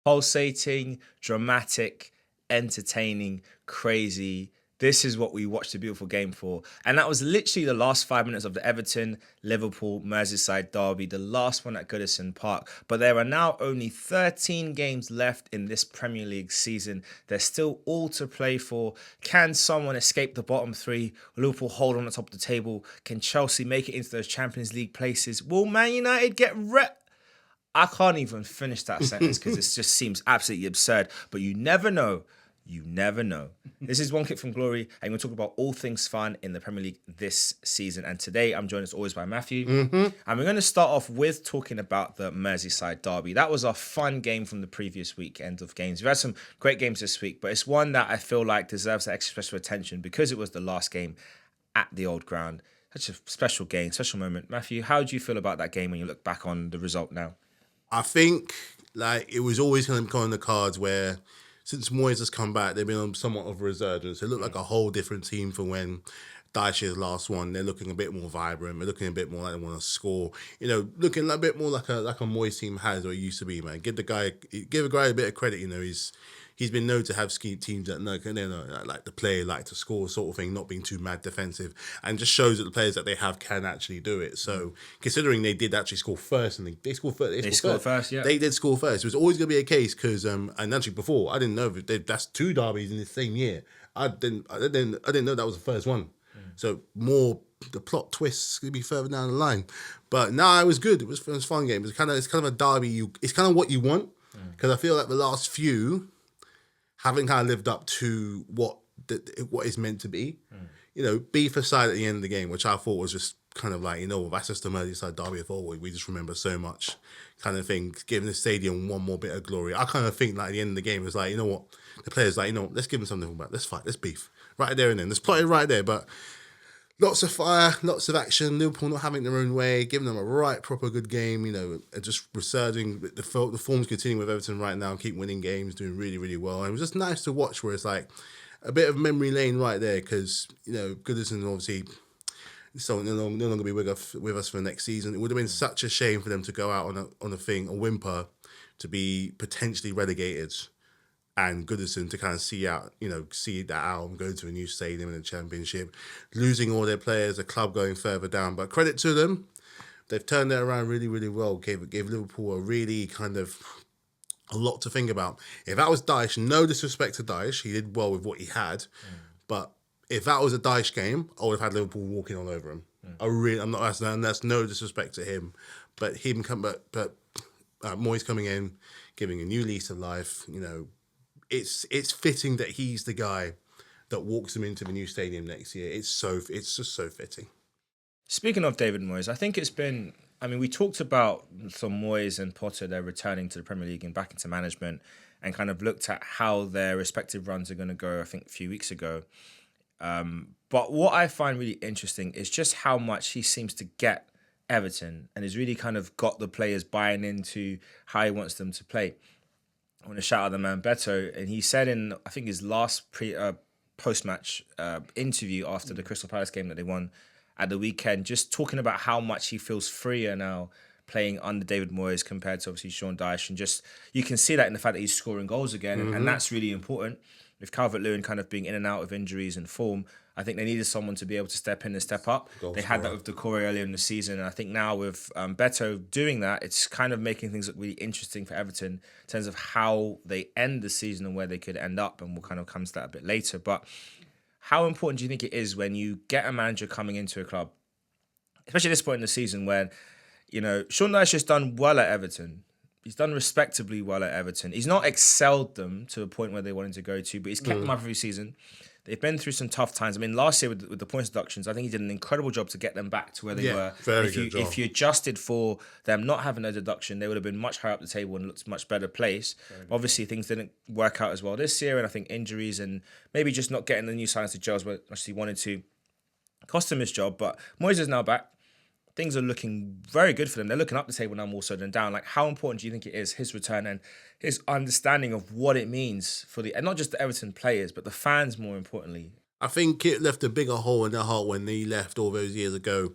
Pulsating, dramatic, entertaining, crazy. This is what we watched a beautiful game for. And that was literally the last 5 minutes of the Everton Liverpool Merseyside derby, the last one at Goodison Park. But there are now only 13 games left in this Premier League season. There's still all to play for. Can someone escape the bottom three? Will Liverpool hold on the top of the table? Can Chelsea make it into those Champions League places? Will Man United get I can't even finish that sentence because it just seems absolutely absurd. But you never know. You never know. This is One Kick from Glory, and we're going to talk about all things fun in the Premier League this season. And today, I'm joined as always by Matthew. And we're going to start off with talking about the Merseyside derby. That was a fun game from the previous weekend of games. We've had some great games this week, but it's one that I feel like deserves that extra special attention because it was the last game at the old ground. Such a special game, special moment. Matthew, how do you feel about that game when you look back on the result now? I think it was always going to come on the cards where since Moyes has come back, they've been on somewhat of a resurgence. It looked like a whole different team from when Dyche's last one. They're looking a bit more vibrant. They're looking a bit more like they want to score. Looking a bit more like a Moyes team has or it used to be, man. Give a guy a bit of credit. He's been known to have teams that like to play, like to score, sort of thing, not being too mad defensive, and just shows that the players that they have can actually do it. So, considering they did actually score first, and they scored first. They scored first, yeah. They did score first. It was always going to be a case because, and actually before I didn't know that's two derbies in the same year. I didn't know that was the first one. So more the plot twists going to be further down the line, but it was good. It was a fun game. It's kind of a derby. It's kind of what you want because I feel like the last few haven't kind of lived up to what is meant to be. Beef aside at the end of the game, which I thought was just kind of like, that's just the Merseyside derby of all. We just remember so much kind of thing, giving the stadium one more bit of glory. I kind of think like at the end of the game, it was like, the players like, let's give them something about, let's fight, let's beef. Right there and then. Let's plot it right there, but lots of fire, lots of action. Liverpool not having their own way, giving them a right, proper good game. And just resurging. The form's continuing with Everton right now. Keep winning games, doing really, really well. And it was just nice to watch. Where it's like a bit of memory lane right there because Goodison obviously so no longer be with us for the next season. It would have been such a shame for them to go out on a whimper, to be potentially relegated. And Goodison to kind of see that out and go to a new stadium in the Championship, losing all their players, the club going further down. But credit to them, they've turned it around really, really well. Gave Liverpool a really kind of a lot to think about. If that was Dyche, no disrespect to Dyche, he did well with what he had. But if that was a Dyche game, I would have had Liverpool walking all over him. That's no disrespect to him, but Moyes coming in, giving a new lease of life. It's fitting that he's the guy that walks them into the new stadium next year. It's just so fitting. Speaking of David Moyes, I think we talked about some Moyes and Potter, they're returning to the Premier League and back into management and kind of looked at how their respective runs are going to go, I think, a few weeks ago. But what I find really interesting is just how much he seems to get Everton and has really kind of got the players buying into how he wants them to play. I want to shout out the man Beto, and he said in, I think, his last post-match interview after the Crystal Palace game that they won at the weekend, just talking about how much he feels freer now playing under David Moyes compared to obviously Sean Dyche, and just you can see that in the fact that he's scoring goals again, and that's really important. With Calvert-Lewin kind of being in and out of injuries and form, I think they needed someone to be able to step in and step up. They had that with Decore earlier in the season, and I think now with Beto doing that, it's kind of making things look really interesting for Everton in terms of how they end the season and where they could end up, and we'll kind of come to that a bit later. But how important do you think it is when you get a manager coming into a club, especially at this point in the season when, Sean Dyche has done well at Everton. He's done respectably well at Everton. He's not excelled them to a point where they wanted to go to, but he's kept them up every season. They've been through some tough times. I mean, last year with the points deductions, I think he did an incredible job to get them back to where they were. If you adjusted for them not having a deduction, they would have been much higher up the table and looked much better place. Obviously, things didn't work out as well this year, and I think injuries and maybe just not getting the new signings to gel as much as he wanted to cost him his job. But Moyes is now back. Things are looking very good for them. They're looking up the table now more so than down. Like, how important do you think it is, his return and his understanding of what it means for and not just the Everton players, but the fans more importantly? I think it left a bigger hole in their heart when he left all those years ago.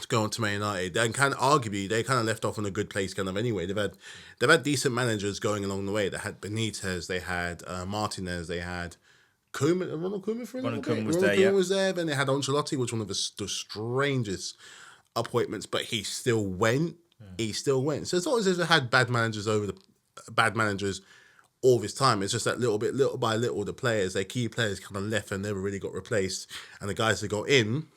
to go on to Man United, and kind of arguably they kind of left off on a good place kind of anyway. They've had decent managers going along the way. They had Benitez, they had Martinez, they had Ronald Koeman for a little Ronald bit. Koeman was Ronald there, Koeman yeah. was there. Then they had Ancelotti, which was one of the strangest appointments, but he still went. He still went. So it's not as if they had bad managers all this time. It's just that little by little, the key players kind of left and never really got replaced, and the guys that got in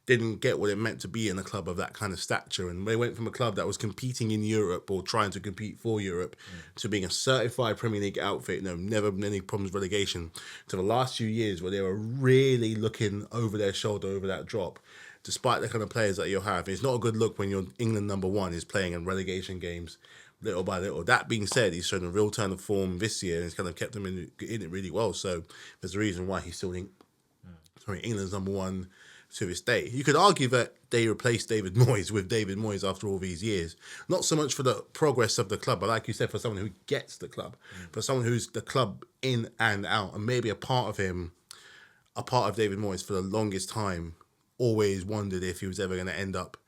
didn't get what it meant to be in a club of that kind of stature. And they went from a club that was competing in Europe or trying to compete for Europe to being a certified Premier League outfit, never been any problems with relegation, to the last few years where they were really looking over their shoulder over that drop, despite the kind of players that you'll have. It's not a good look when your England number one is playing in relegation games little by little. That being said, he's shown a real turn of form this year and it's kind of kept him in it really well. So there's a reason why he's still England's number one to this day. You could argue that they replaced David Moyes with David Moyes after all these years. Not so much for the progress of the club, but like you said, for someone who gets the club, for someone who's the club in and out, and maybe a part of David Moyes for the longest time, always wondered if he was ever going to end up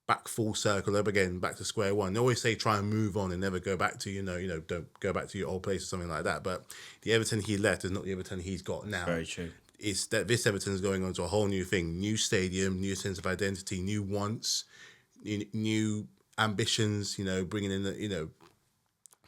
back full circle, ever again, back to square one. They always say try and move on and never go back to, don't go back to your old place or something like that. But the Everton he left is not the Everton he's got now. Very true. It's that this Everton is going on to a whole new thing, new stadium, new sense of identity, new wants, new ambitions. Bringing in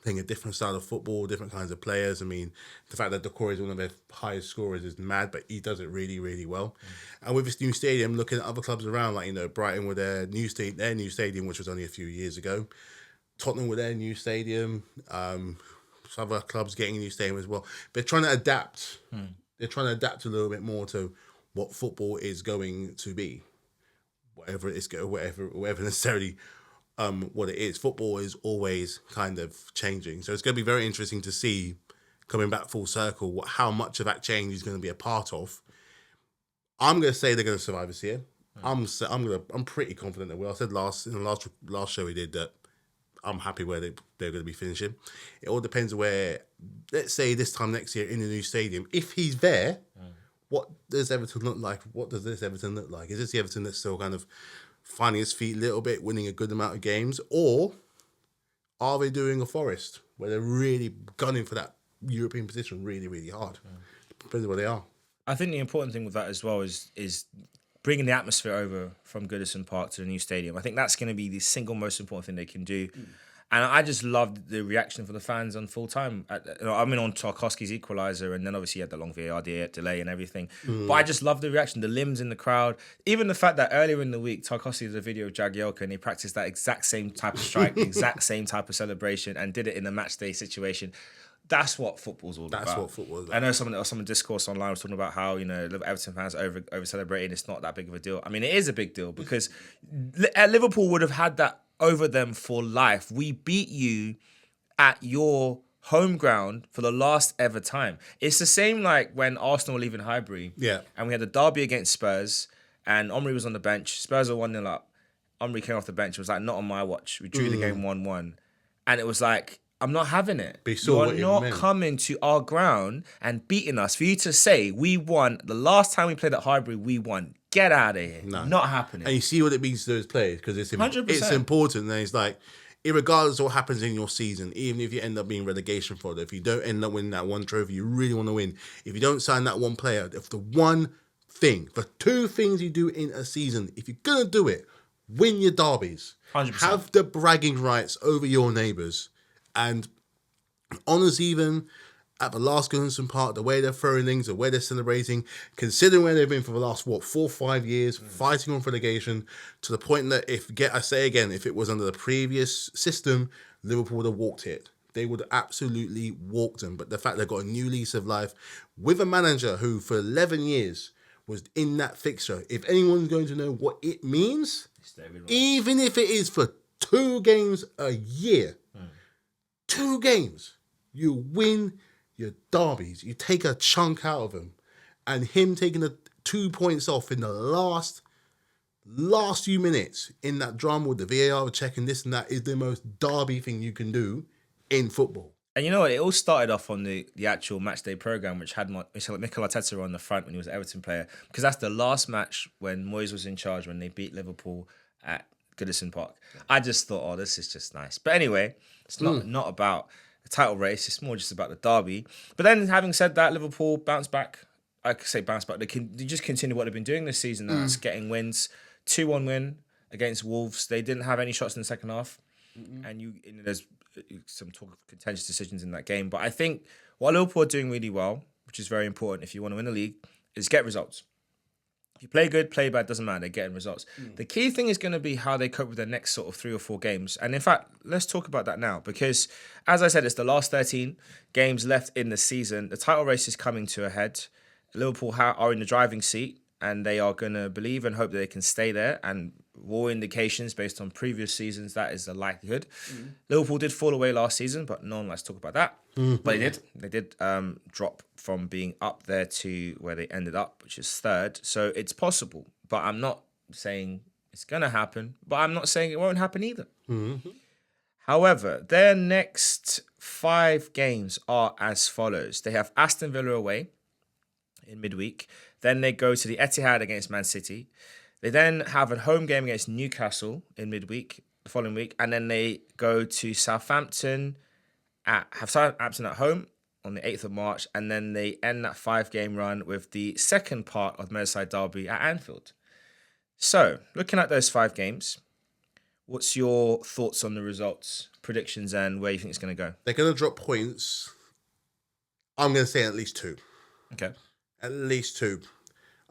playing a different style of football, different kinds of players. I mean, the fact that Decore is one of their highest scorers is mad, but he does it really, really well. And with this new stadium, looking at other clubs around, like Brighton with their new stadium, which was only a few years ago, Tottenham with their new stadium, some other clubs getting a new stadium as well. They're trying to adapt. They're trying to adapt a little bit more to what football is going to be, whatever it is, whatever necessarily what it is. Football is always kind of changing, so it's going to be very interesting to see coming back full circle how much of that change is going to be a part of. I'm going to say they're going to survive this year. I'm pretty confident they will. I said in the last show we did that I'm happy where they're going to be finishing. It all depends where, let's say this time next year in the new stadium, if he's there, what does Everton look like? What does this Everton look like? Is this the Everton that's still kind of finding his feet a little bit, winning a good amount of games? Or are they doing a Forest where they're really gunning for that European position really, really hard? Depends where they are. I think the important thing with that as well is bringing the atmosphere over from Goodison Park to the new stadium. I think that's going to be the single most important thing they can do. And I just loved the reaction from the fans on full time. On Tarkowski's equaliser, and then obviously you had the long VAR delay and everything. But I just loved the reaction, the limbs in the crowd. Even the fact that earlier in the week, Tarkowski did a video of Jagielka and he practiced that exact same type of strike, the exact same type of celebration, and did it in a match day situation. That's what football's all about. That's what football's about. I know some discourse online was talking about how Everton fans are over celebrating. It's not that big of a deal. I mean, it is a big deal because Liverpool would have had that over them for life. We beat you at your home ground for the last ever time. It's the same like when Arsenal were leaving Highbury. Yeah. And we had the derby against Spurs, and Omri was on the bench. Spurs were 1-0 up. Omri came off the bench. It was like, not on my watch. We drew the game 1-1, and it was like, I'm not having it. You are not coming to our ground and beating us. For you to say, we won, the last time we played at Highbury, we won. Get out of here. No. Not happening. And you see what it means to those players, because it's 100%. It's important. And it's like, regardless of what happens in your season, even if you end up being relegation fodder, if you don't end up winning that one trophy you really want to win, if you don't sign that one player, if the two things you do in a season, if you're going to do it, win your derbies. 100%. Have the bragging rights over your neighbours. And honours even at the last Goodison Park, the way they're throwing things, the way they're celebrating, considering where they've been for the last, 4 or 5 years, fighting on relegation, to the point that if it was under the previous system, Liverpool would have walked it. They would have absolutely walked them. But the fact they've got a new lease of life with a manager who for 11 years was in that fixture, if anyone's going to know what it means, even if it is for 2 games a year, 2 games, you win your derbies. You take a chunk out of them. And him taking the 2 points off in the last few minutes in that drama with the VAR checking this and that is the most derby thing you can do in football. And you know what? It all started off on the actual match day program, which had Mikel Arteta on the front when he was an Everton player, because that's the last match when Moyes was in charge when they beat Liverpool at Goodison Park. I just thought, oh, this is just nice. But anyway, it's not about the title race. It's more just about the derby. But then, having said that, Liverpool bounced back. I could say bounce back. They just continue what they've been doing this season. That's getting wins. 2-1 win against Wolves. They didn't have any shots in the second half, and there's some talk of contentious decisions in that game. But I think what Liverpool are doing really well, which is very important if you want to win the league, is get results. If you play good, play bad, doesn't matter. They're getting results. The key thing is going to be how they cope with their next sort of 3 or 4 games. And in fact, let's talk about that now. Because, as I said, it's the last 13 games left in the season. The title race is coming to a head. Liverpool are in the driving seat, and they are going to believe and hope that they can stay there. And all indications based on previous seasons, that is the likelihood. Liverpool did fall away last season, but no one likes to talk about that. But they did. They did drop from being up there to where they ended up, which is 3rd. So it's possible, but I'm not saying it's going to happen, but I'm not saying it won't happen either. However, their next 5 games are as follows. They have Aston Villa away in midweek. Then they go to the Etihad against Man City. They then have a home game against Newcastle in midweek, the following week. And then they go to Southampton at home on the 8th of March. And then they end that 5-game run with the second part of the Merseyside Derby at Anfield. So, looking at those 5 games, what's your thoughts on the results, predictions, and where you think it's going to go? They're going to drop points. I'm going to say at least 2. Okay. At least 2.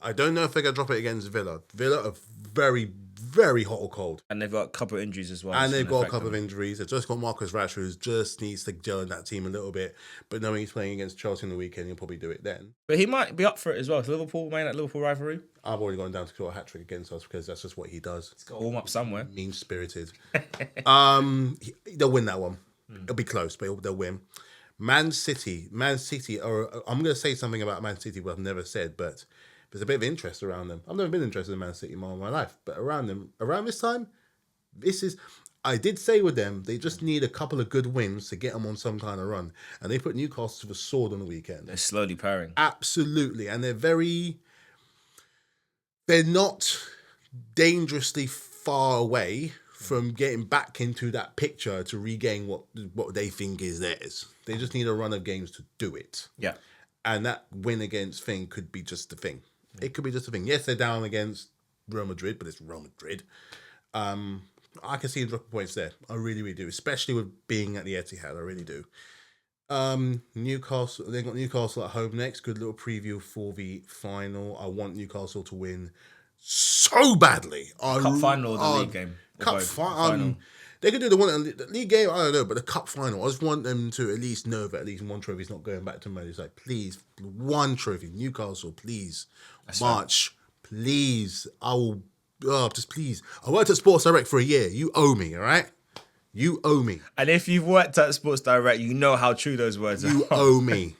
I don't know if they're going to drop it against Villa. Villa are very, very hot or cold. And they've got a couple of injuries as well. And they've got a couple of injuries. They've just got Markus Rashford, who just needs to gel in that team a little bit. But knowing he's playing against Chelsea on the weekend, he'll probably do it then. But he might be up for it as well. If Liverpool, man, that Liverpool rivalry. I've already gone down to score a hat-trick against us because that's just what he does. He's got to warm up somewhere. Mean-spirited. They'll win that one. It'll be close, but they'll win. Man City are... I'm going to say something about Man City what I've never said, but there's a bit of interest around them. I've never been interested in Man City more in my life, but around this time, I did say with them, they just need a couple of good wins to get them on some kind of run. And they put Newcastle to the sword on the weekend. They're slowly powering. Absolutely. And they're not dangerously far away from getting back into that picture to regain what they think is theirs. They just need a run of games to do it. Yeah. And that win against Thing could be just the thing. It could be just a thing. Yes, they're down against Real Madrid, but it's Real Madrid. I can see them dropping points there. I really, really do. Especially with being at the Etihad. I really do. Newcastle. They've got Newcastle at home next. Good little preview for the final. I want Newcastle to win so badly. Cup final or the league game? Cup final. They could do the league game, I don't know, but the cup final, I just want them to at least know that at least one trophy's not going back to Man. It's like, please, one trophy. Newcastle, please. March, please. I will, just please. I worked at Sports Direct for a year. You owe me, all right? You owe me. And if you've worked at Sports Direct, you know how true those words are. You owe me.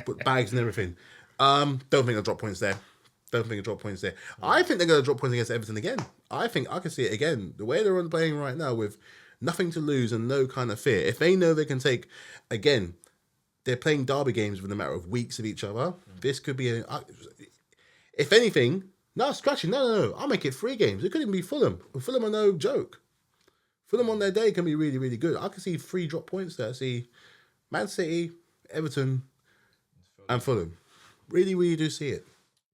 Put bags and everything. Don't think I'll drop points there. I think they're going to drop points against Everton again. I think I can see it again. The way they're playing right now with nothing to lose and no kind of fear. If they know they can take, again, they're playing derby games within a matter of weeks of each other. This could be if anything, no, I'll make it 3 games. It could even be Fulham. Fulham are no joke. Fulham on their day can be really, really good. I can see 3 drop points there. I see Man City, Everton, and Fulham. Really, really do see it.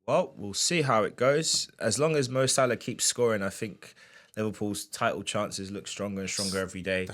Well, we'll see how it goes. As long as Mo Salah keeps scoring, I think Liverpool's title chances look stronger and stronger every day.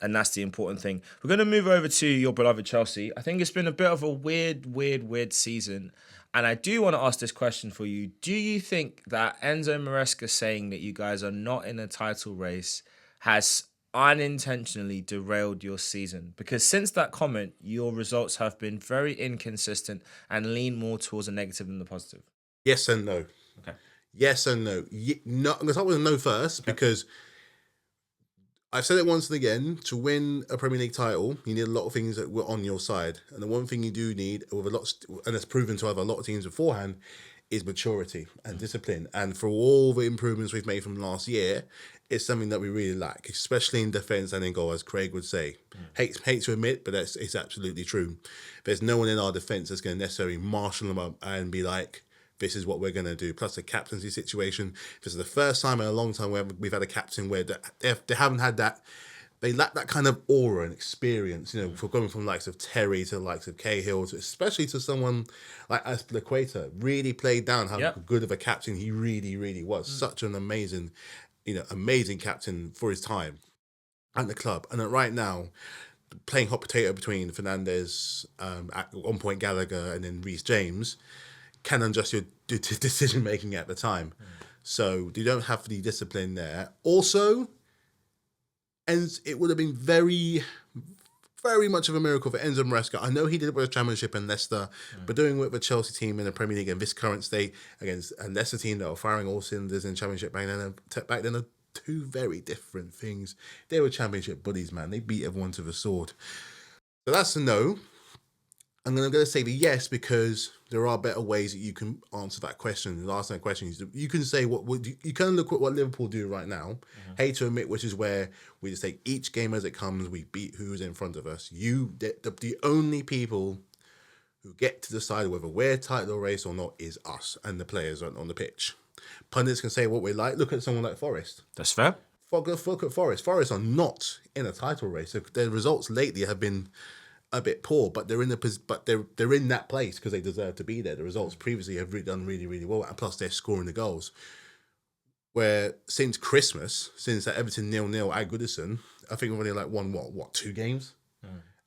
And that's the important thing. We're going to move over to your beloved Chelsea. I think it's been a bit of a weird season. And I do want to ask this question for you. Do you think that Enzo Maresca saying that you guys are not in a title race has unintentionally derailed your season? Because since that comment, your results have been very inconsistent and lean more towards a negative than the positive. Yes and no. Okay. Yes and no. No, I'm going to start with a no first, because I've said it once and again, to win a Premier League title, you need a lot of things that were on your side. And the one thing you do need, with and it's proven to have a lot of teams beforehand, is maturity and discipline. And for all the improvements we've made from last year, it's something that we really like, especially in defence and in goal, as Craig would say. Hate to admit, but it's absolutely true. There's no one in our defence that's going to necessarily marshal them up and be like, this is what we're going to do. Plus the captaincy situation. This is the first time in a long time where we've had a captain where they haven't had that. They lack that kind of aura and experience, for going from the likes of Terry to the likes of Cahill, especially to someone like Aspilicueta, really played down how good of a captain he really, really was. Such an amazing, amazing captain for his time at the club. And right now, playing hot potato between Fernandes, at one point Gallagher, and then Reece James, can adjust your decision making at the time. So you don't have the discipline there. Also, and it would have been very, very much of a miracle for Enzo Maresca. I know he did it with a championship in Leicester, but doing it with the Chelsea team in the Premier League in this current state against a Leicester team that were firing all cylinders in championship back then are two very different things. They were championship buddies, man. They beat everyone to the sword. So that's a no. I'm going to say the yes because there are better ways that you can answer that question. Ask that question. You can say you can look at what Liverpool do right now. Hate to admit, which is where we just take each game as it comes. We beat who's in front of us. The only people who get to decide whether we're title race or not is us and the players on the pitch. Pundits can say what we like. Look at someone like Forest. That's fair. Look at Forest. Forest are not in a title race. So their results lately have been a bit poor, but they're in that place because they deserve to be there. The results previously have done really, really well, and plus they're scoring the goals. Where since Christmas, since that Everton 0-0 at Goodison, I think we've only won 2 games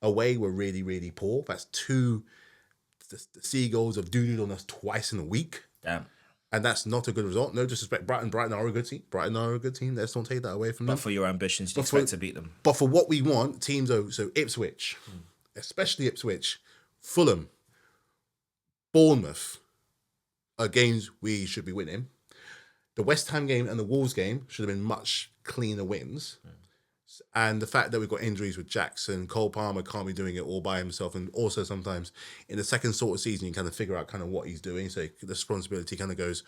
away. We're really, really poor. That's 2. The Seagulls have doo-dooed on us twice in a week. Damn. And that's not a good result. No disrespect. Brighton are a good team. Let's not take that away from them. But for your ambitions, you expect to beat them. But for what we want, teams so Ipswich, especially Ipswich, Fulham, Bournemouth are games we should be winning. The West Ham game and the Wolves game should have been much cleaner wins. And the fact that we've got injuries with Jackson, Cole Palmer can't be doing it all by himself. And also sometimes in the second sort of season, you kind of figure out kind of what he's doing. So the responsibility kind of goes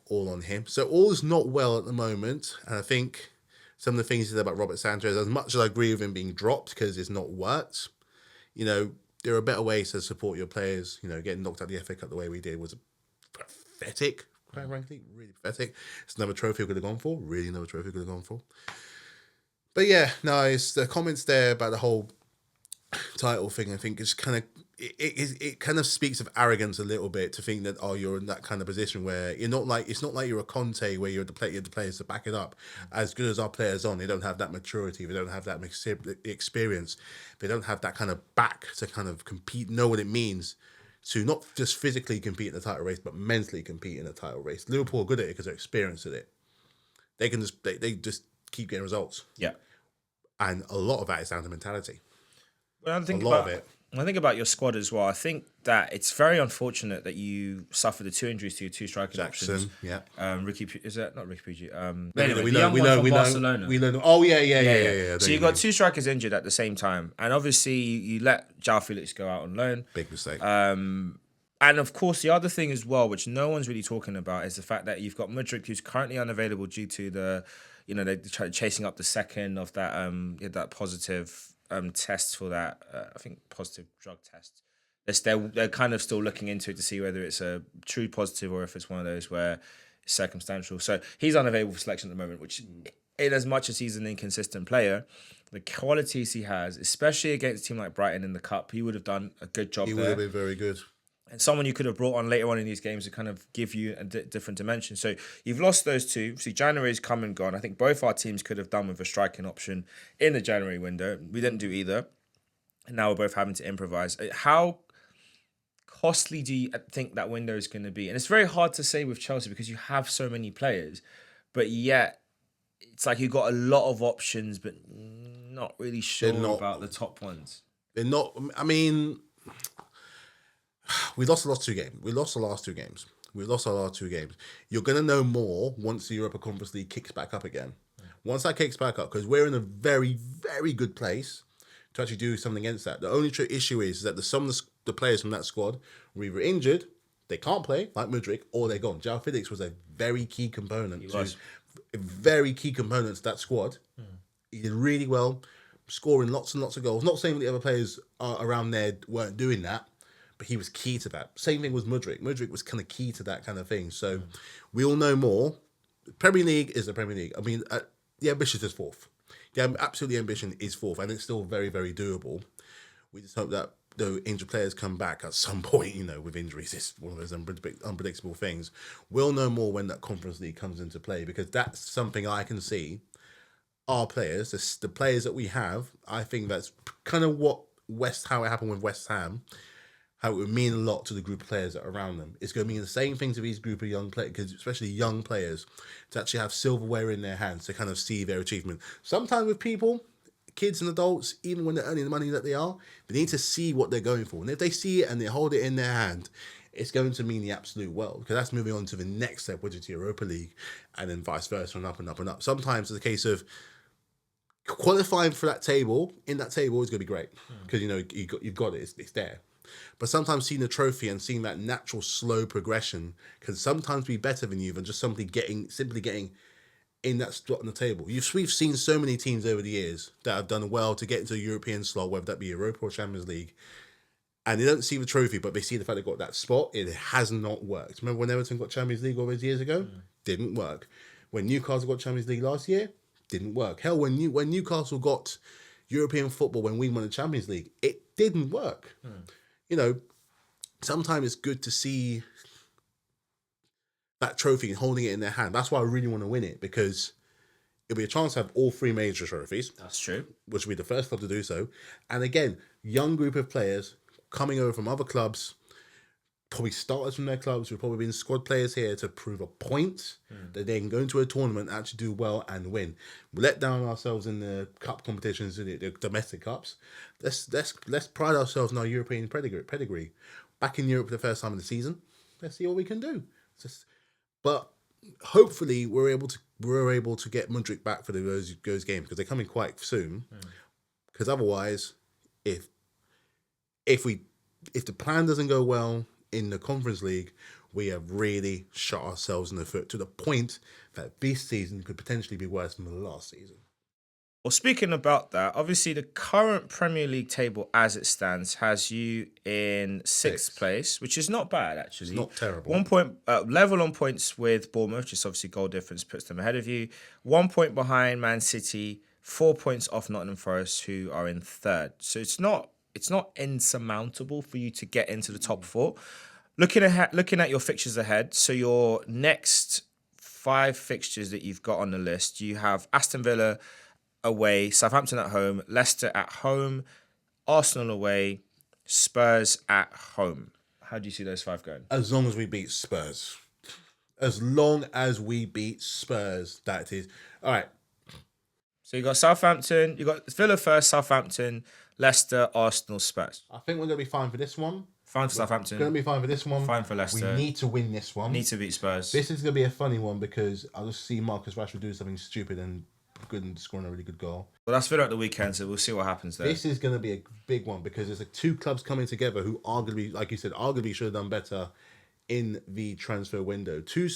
all on him. So all is not well at the moment. And I think some of the things he said about Robert Sanchez, as much as I agree with him being dropped because it's not worked, there are better ways to support your players. Getting knocked out the FA Cup the way we did was pathetic, quite frankly, really pathetic. It's another trophy we could have gone for. Really another trophy we could have gone for. But yeah, no, it's the comments there about the whole title thing. I think it's kind of it kind of speaks of arrogance a little bit to think that you're in that kind of position where it's not like you're a Conte where you're the players to back it up. As good as our players they don't have that maturity, they don't have that experience, they don't have that kind of back to kind of compete, know what it means to not just physically compete in the title race but mentally compete in the title race. Liverpool are good at it because they're experienced at it. They can they just keep getting results. Yeah. And a lot of that is down to mentality. When I think about your squad as well, I think that it's very unfortunate that you suffered the 2 injuries to your 2 striking options. Yeah. Ricky, is that not Ricky Puig? Anyway, we know. Barcelona. We know. Oh yeah. So you got 2 strikers injured at the same time, and obviously you let João Felix go out on loan. Big mistake. And of course, the other thing as well, which no one's really talking about, is the fact that you've got Mudryk, who's currently unavailable due to the, they're chasing up the second of that that positive test for that. I think positive drug test. They're kind of still looking into it to see whether it's a true positive or if it's one of those where it's circumstantial. So he's unavailable for selection at the moment, which, in as much as he's an inconsistent player, the qualities he has, especially against a team like Brighton in the Cup, he would have done a good job there. He would have been very good. And someone you could have brought on later on in these games to kind of give you a different dimension. So you've lost those 2. See, January's come and gone. I think both our teams could have done with a striking option in the January window. We didn't do either. And now we're both having to improvise. How costly do you think that window is going to be? And it's very hard to say with Chelsea because you have so many players. But yet, it's like you've got a lot of options, but not really sure about the top ones. They're not... I mean... We lost the last 2 games. We lost our last 2 games. You're going to know more once the Europa Conference League kicks back up again. Once that kicks back up, because we're in a very, very good place to actually do something against that. The only issue is that some of the players from that squad were either injured, they can't play, like Mudryk, or they're gone. João Felix was a very key component a very key component to that squad. He did really well, scoring lots and lots of goals. Not saying that the other players around there weren't doing that, but he was key to that. Same thing with Mudryk. Mudryk was kind of key to that kind of thing. So we all know more. Premier League is the Premier League. I mean, the ambition is fourth. The absolute ambition is fourth, and it's still very, very doable. We just hope that the injured players come back at some point, with injuries. It's one of those unpredictable things. We'll know more when that Conference League comes into play, because that's something I can see. Our players, the players that we have, I think that's kind of how it happened with West Ham, how it would mean a lot to the group of players that are around them. It's going to mean the same thing to these group of young players, because especially young players, to actually have silverware in their hands to kind of see their achievement. Sometimes with people, kids and adults, even when they're earning the money that they need to see what they're going for. And if they see it and they hold it in their hand, it's going to mean the absolute world, because that's moving on to the next step, which is the Europa League, and then vice versa, and up and up and up. Sometimes it's a case of qualifying for that table. In that table is going to be great, because you've got it. It's there. But sometimes seeing the trophy and seeing that natural slow progression can sometimes be better than just simply getting in that slot on the table. We've seen so many teams over the years that have done well to get into a European slot, whether that be Europa or Champions League, and they don't see the trophy, but they see the fact they got that spot. It has not worked. Remember when Everton got Champions League all those years ago? Didn't work. When Newcastle got Champions League last year, didn't work. Hell, when Newcastle got European football when we won the Champions League, it didn't work. Sometimes it's good to see that trophy and holding it in their hand. That's why I really want to win it, because it'll be a chance to have all three major trophies. That's true. Which will be the first club to do so. And again, young group of players coming over from other clubs, probably starters from their clubs, who've probably been squad players here to prove a point that they can go into a tournament and actually do well and win. We let down ourselves in the cup competitions, the domestic cups. Let's pride ourselves in our European pedigree. Back in Europe for the first time in the season. Let's see what we can do. But hopefully we're able to get Mudryk back for those games, because they're coming quite soon. Because otherwise, if the plan doesn't go well in the Conference League, we have really shot ourselves in the foot, to the point that this season could potentially be worse than the last season. Well, speaking about that, obviously the current Premier League table as it stands has you in sixth place, which is not bad, actually. It's not terrible. 1 point, level on points with Bournemouth, just obviously goal difference puts them ahead of you. 1 point behind Man City, 4 points off Nottingham Forest, who are in third. So it's not insurmountable for you to get into the top four. Looking at your fixtures ahead, so your next 5 fixtures that you've got on the list, you have Aston Villa away, Southampton at home, Leicester at home, Arsenal away, Spurs at home. How do you see those 5 going? As long as we beat Spurs. As long as we beat Spurs, that is. All right. So you got Southampton, you got Villa first, Southampton, Leicester, Arsenal, Spurs. I think we're going to be fine for this one. Fine for Southampton. Going to be fine for this one. Fine for Leicester. We need to win this one. Need to beat Spurs. This is going to be a funny one, because I'll just see Markus Rashford do something stupid and good and scoring a really good goal. Well, that's Villa at the weekend, so we'll see what happens there. This is going to be a big one, because there's 2 clubs coming together who arguably, like you said, should have done better in the transfer window. 2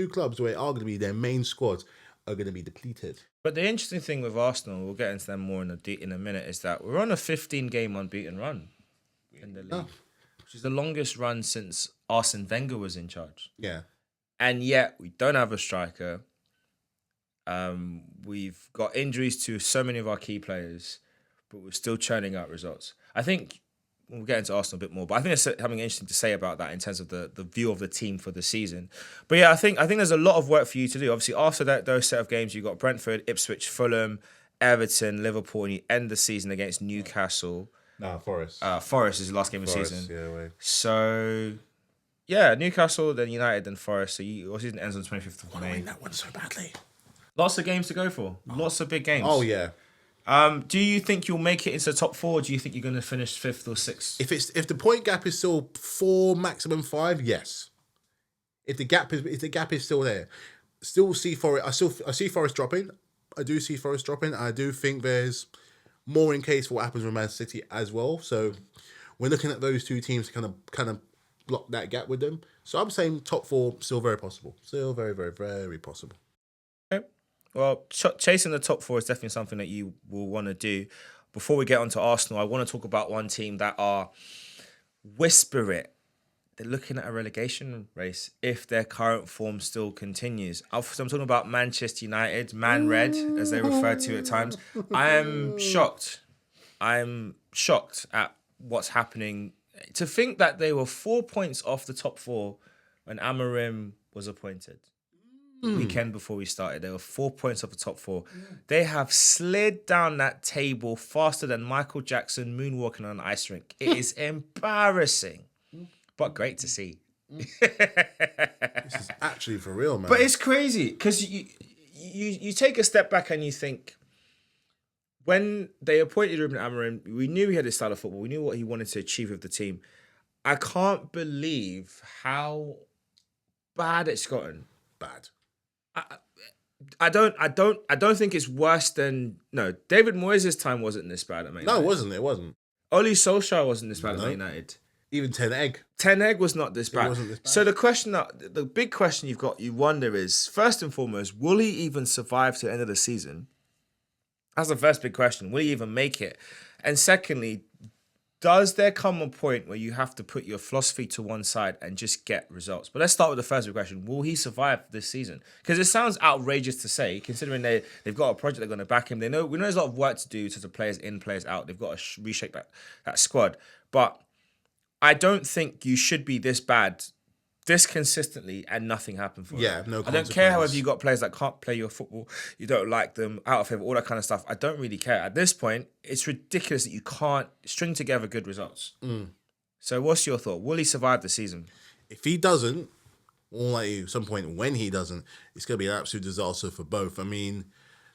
clubs where arguably their main squads are going to be depleted. But the interesting thing with Arsenal, we'll get into them more in a minute, is that we're on a 15-game unbeaten run in the league, which is the longest run since Arsene Wenger was in charge. Yeah. And yet we don't have a striker. We've got injuries to so many of our key players, but we're still churning out results. I think we'll get into Arsenal a bit more, but I think there's something interesting to say about that in terms of the view of the team for the season. But yeah, I think there's a lot of work for you to do. Obviously, after those set of games, you've got Brentford, Ipswich, Fulham, Everton, Liverpool, and you end the season against Newcastle. No, Forest. Forest is the last game of the season. Yeah, wait. So, yeah, Newcastle, then United, then Forest. So your season ends on the 25th of May. That one so badly. Lots of games to go for. Lots of big games. Oh, yeah. Do you think you'll make it into the top 4? Or do you think you're going to finish 5th or 6th? If the point gap is still 4, maximum 5, yes. If the gap is still there, still see Forest. I see Forest dropping. I do see Forest dropping. I do think there's more in case for what happens with Man City as well. So we're looking at those 2 teams to kind of block that gap with them. So I'm saying top 4 still very possible. Still very, very, very possible. Well, chasing the top four is definitely something that you will want to do. Before we get on to Arsenal, I want to talk about one team that are whisper it. They're looking at a relegation race if their current form still continues. So I'm talking about Manchester United, Man Red, as they refer to at times. I am shocked. I'm shocked at what's happening. To think that they were 4 points off the top four when Amorim was appointed. Weekend before we started, they were 4 points off the top four. They have slid down that table faster than Michael Jackson moonwalking on an ice rink. It is embarrassing. But great to see. This is actually for real, man. But it's crazy because you take a step back and you think, when they appointed Ruben Amorim, we knew he had his style of football. We knew what he wanted to achieve with the team. I can't believe how bad it's gotten. Bad. I don't think it's worse than David Moyes' time wasn't this bad at Man United. No, it wasn't. Ole Solskjaer wasn't this bad at Man United. Even Ten Hag was not this bad. It wasn't this bad. So the big question you wonder is, first and foremost, will he even survive to the end of the season? That's the first big question. Will he even make it? And secondly, does there come a point where you have to put your philosophy to one side and just get results? But let's start with the first big question. Will he survive this season? Because it sounds outrageous to say, considering they've got a project they're going to back him. We know there's a lot of work to do to the players in, players out. They've got to reshape that squad. But I don't think you should be this bad, this consistently, and nothing happen for Yeah, them. no I don't care however you got players that can't play your football, you don't like them, out of favour, all that kind of stuff. I don't really care. At this point, it's ridiculous that you can't string together good results. So what's your thought? Will he survive the season? If he doesn't, or like at some point when he doesn't, it's going to be an absolute disaster for both. I mean,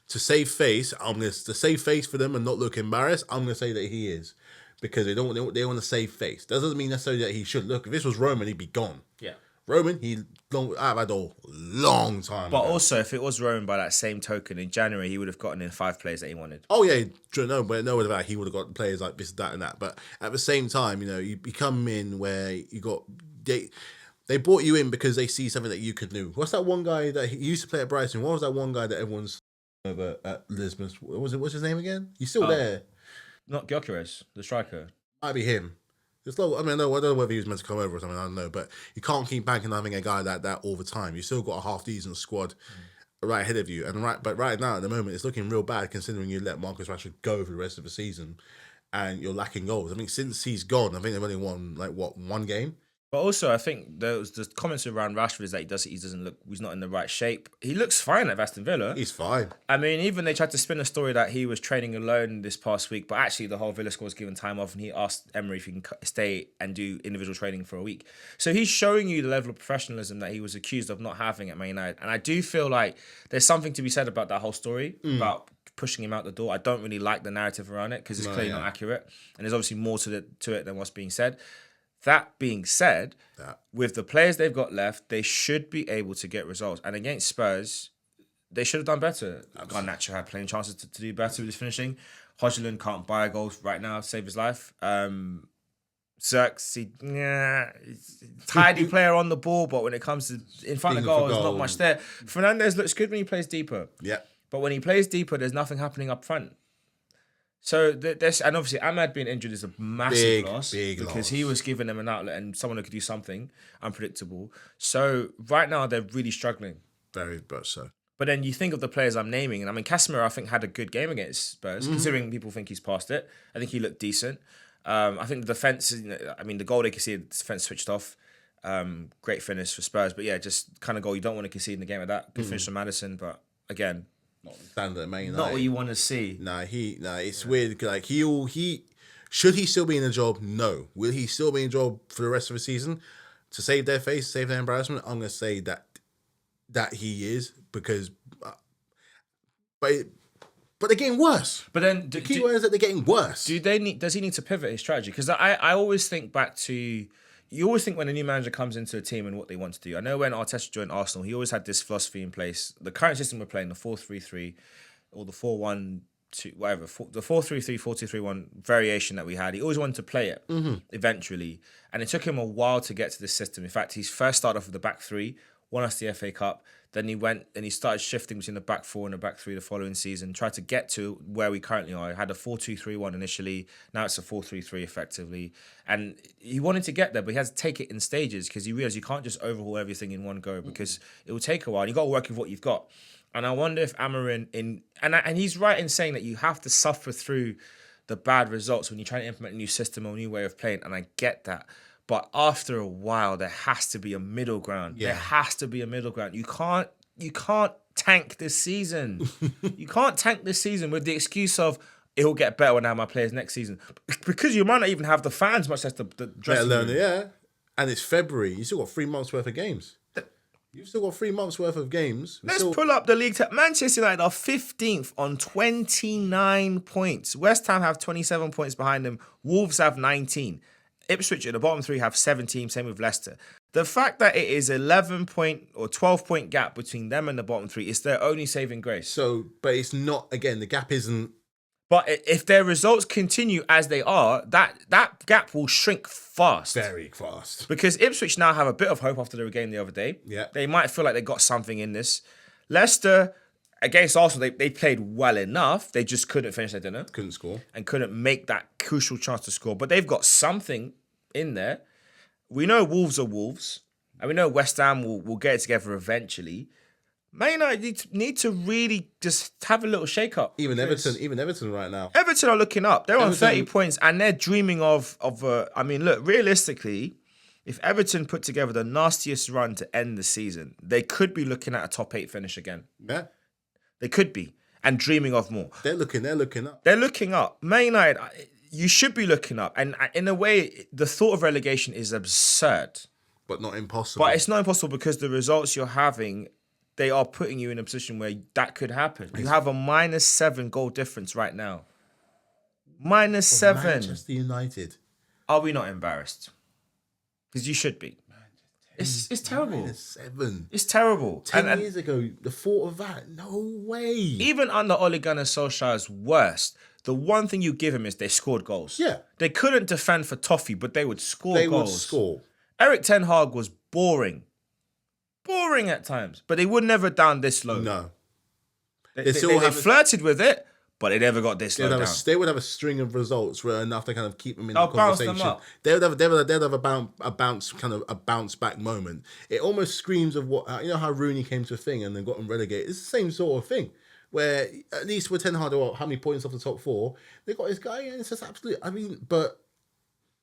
to save face for them and not look embarrassed, I'm going to say that he is. Because they want to save face. That doesn't mean necessarily that he should look. If this was Roman, he'd be gone. Yeah. Roman, out of that door long time But ago. also, if it was Roman by that same token, in January, he would have gotten in 5 players that he wanted. Oh yeah, no about he would have got players like this, that, and that. But at the same time, you come in where you got they brought you in because they see something that you could do. What's that one guy that he used to play at Brighton? What was that one guy that everyone's over at Lisbon? What's his name again? He's still there. Not Gyökeres, the striker. Might be him. I don't know whether he was meant to come over or something. I don't know, but you can't keep banking on having a guy like that all the time. You still got a half decent squad right ahead of you, but right now at the moment it's looking real bad considering you let Markus Rashford go for the rest of the season, and you're lacking goals. I mean, since he's gone, I think they've only won one game. But also, I think the comments around Rashford is that he's not in the right shape. He looks fine at Aston Villa. He's fine. I mean, even they tried to spin a story that he was training alone this past week, but actually the whole Villa squad was given time off, and he asked Emery if he can stay and do individual training for a week. So he's showing you the level of professionalism that he was accused of not having at Man United. And I do feel like there's something to be said about that whole story, about pushing him out the door. I don't really like the narrative around it because it's clearly not accurate. And there's obviously more to it than what's being said. That being said, with the players they've got left, they should be able to get results. And against Spurs, they should have done better. Garnacho had plenty of chances to do better with his finishing. Højlund can't buy a goal right now to save his life. Xerxes, tidy player on the ball, but when it comes to in front of goal, there's not much there. Fernandes looks good when he plays deeper. Yeah. But when he plays deeper, there's nothing happening up front. So and obviously Ahmad being injured is a massive loss because he was giving them an outlet and someone who could do something unpredictable. So right now they're really struggling. Very much so. But then you think of the players I'm naming, and I mean Casemiro I think had a good game against Spurs, considering people think he's past it. I think he looked decent. I think the defense, the goal they conceded, the defense switched off. Great finish for Spurs, but yeah, just kind of goal you don't want to concede in the game like that. Good finish from Maddison, but again. Standard Man United. Not what you want to see. It's weird. Like he should he still be in a job? No. Will he still be in a job for the rest of the season to save their face, save their embarrassment? I'm gonna say that he is because, but they're getting worse. But then the key word is that they're getting worse. Does he need to pivot his strategy? Because I always think back to. You always think when a new manager comes into a team and what they want to do. I know when Arteta joined Arsenal, he always had this philosophy in place. The current system we're playing, the 4-3-3 or the 4-1-2, whatever, the 4-3-3, 4-2-3-1 variation that we had, he always wanted to play it eventually. And it took him a while to get to this system. In fact, he first started off with the back three, won us the FA Cup. Then he went and he started shifting between the back four and the back three the following season, tried to get to where we currently are. He had a 4-2-3-1 initially. Now it's a 4-3-3 effectively. And he wanted to get there, but he had to take it in stages because he realized you can't just overhaul everything in one go because it will take a while. You got to work with what you've got. And I wonder if Amarin and he's right in saying that you have to suffer through the bad results when you try to implement a new system or a new way of playing. And I get that. But after a while, there has to be a middle ground. Yeah. There has to be a middle ground. You can't tank this season. You can't tank this season with the excuse of it'll get better when I have my players next season. Because you might not even have the fans, much less the dressing room. Yeah. And it's February. You still got 3 months worth of games. You've still got 3 months worth of games. Let's pull up the league. Manchester United are 15th on 29 points. West Ham have 27 points behind them. Wolves have 19. Ipswich at the bottom three have 17, same with Leicester. The fact that it is 11-point or 12-point gap between them and the bottom three is their only saving grace. So, but it's not, again, the gap isn't... But if their results continue as they are, that gap will shrink fast. Very fast. Because Ipswich now have a bit of hope after the game the other day. Yeah. They might feel like they got something in this. Leicester, against Arsenal, they played well enough. They just couldn't finish their dinner. Couldn't score. And couldn't make that crucial chance to score. But they've got something in there. We know Wolves are Wolves. And we know West Ham will get it together eventually. Man United need to really just have a little shake-up. Even Everton right now. Everton are looking up. They're on 30 points and they're dreaming of look, realistically, if Everton put together the nastiest run to end the season, they could be looking at a top 8 finish again. Yeah. They could be. And dreaming of more. They're looking up. They're looking up. Man United, you should be looking up. And in a way, the thought of relegation is absurd. But not impossible. But it's not impossible because the results you're having... They are putting you in a position where that could happen. You have a -7 goal difference right now. -7. Manchester United. Are we not embarrassed? Because you should be. It's terrible. -7. It's terrible. 10 years ago, the thought of that, no way. Even under Ole Gunnar Solskjaer's worst, the one thing you give him is they scored goals. Yeah. They couldn't defend for toffee, but they would score goals. They would score. Eric Ten Hag was boring. Boring at times, but they would never down this low. No. They flirted with it, but they never got this low down. They would have a string of results where enough to kind of keep them in the conversation. Them up. They would have a bounce back moment. It almost screams of what how Rooney came to a thing and then got them relegated. It's the same sort of thing where at least with Ten Hag, how many points off the top 4 they got this guy, and it's just absolute. But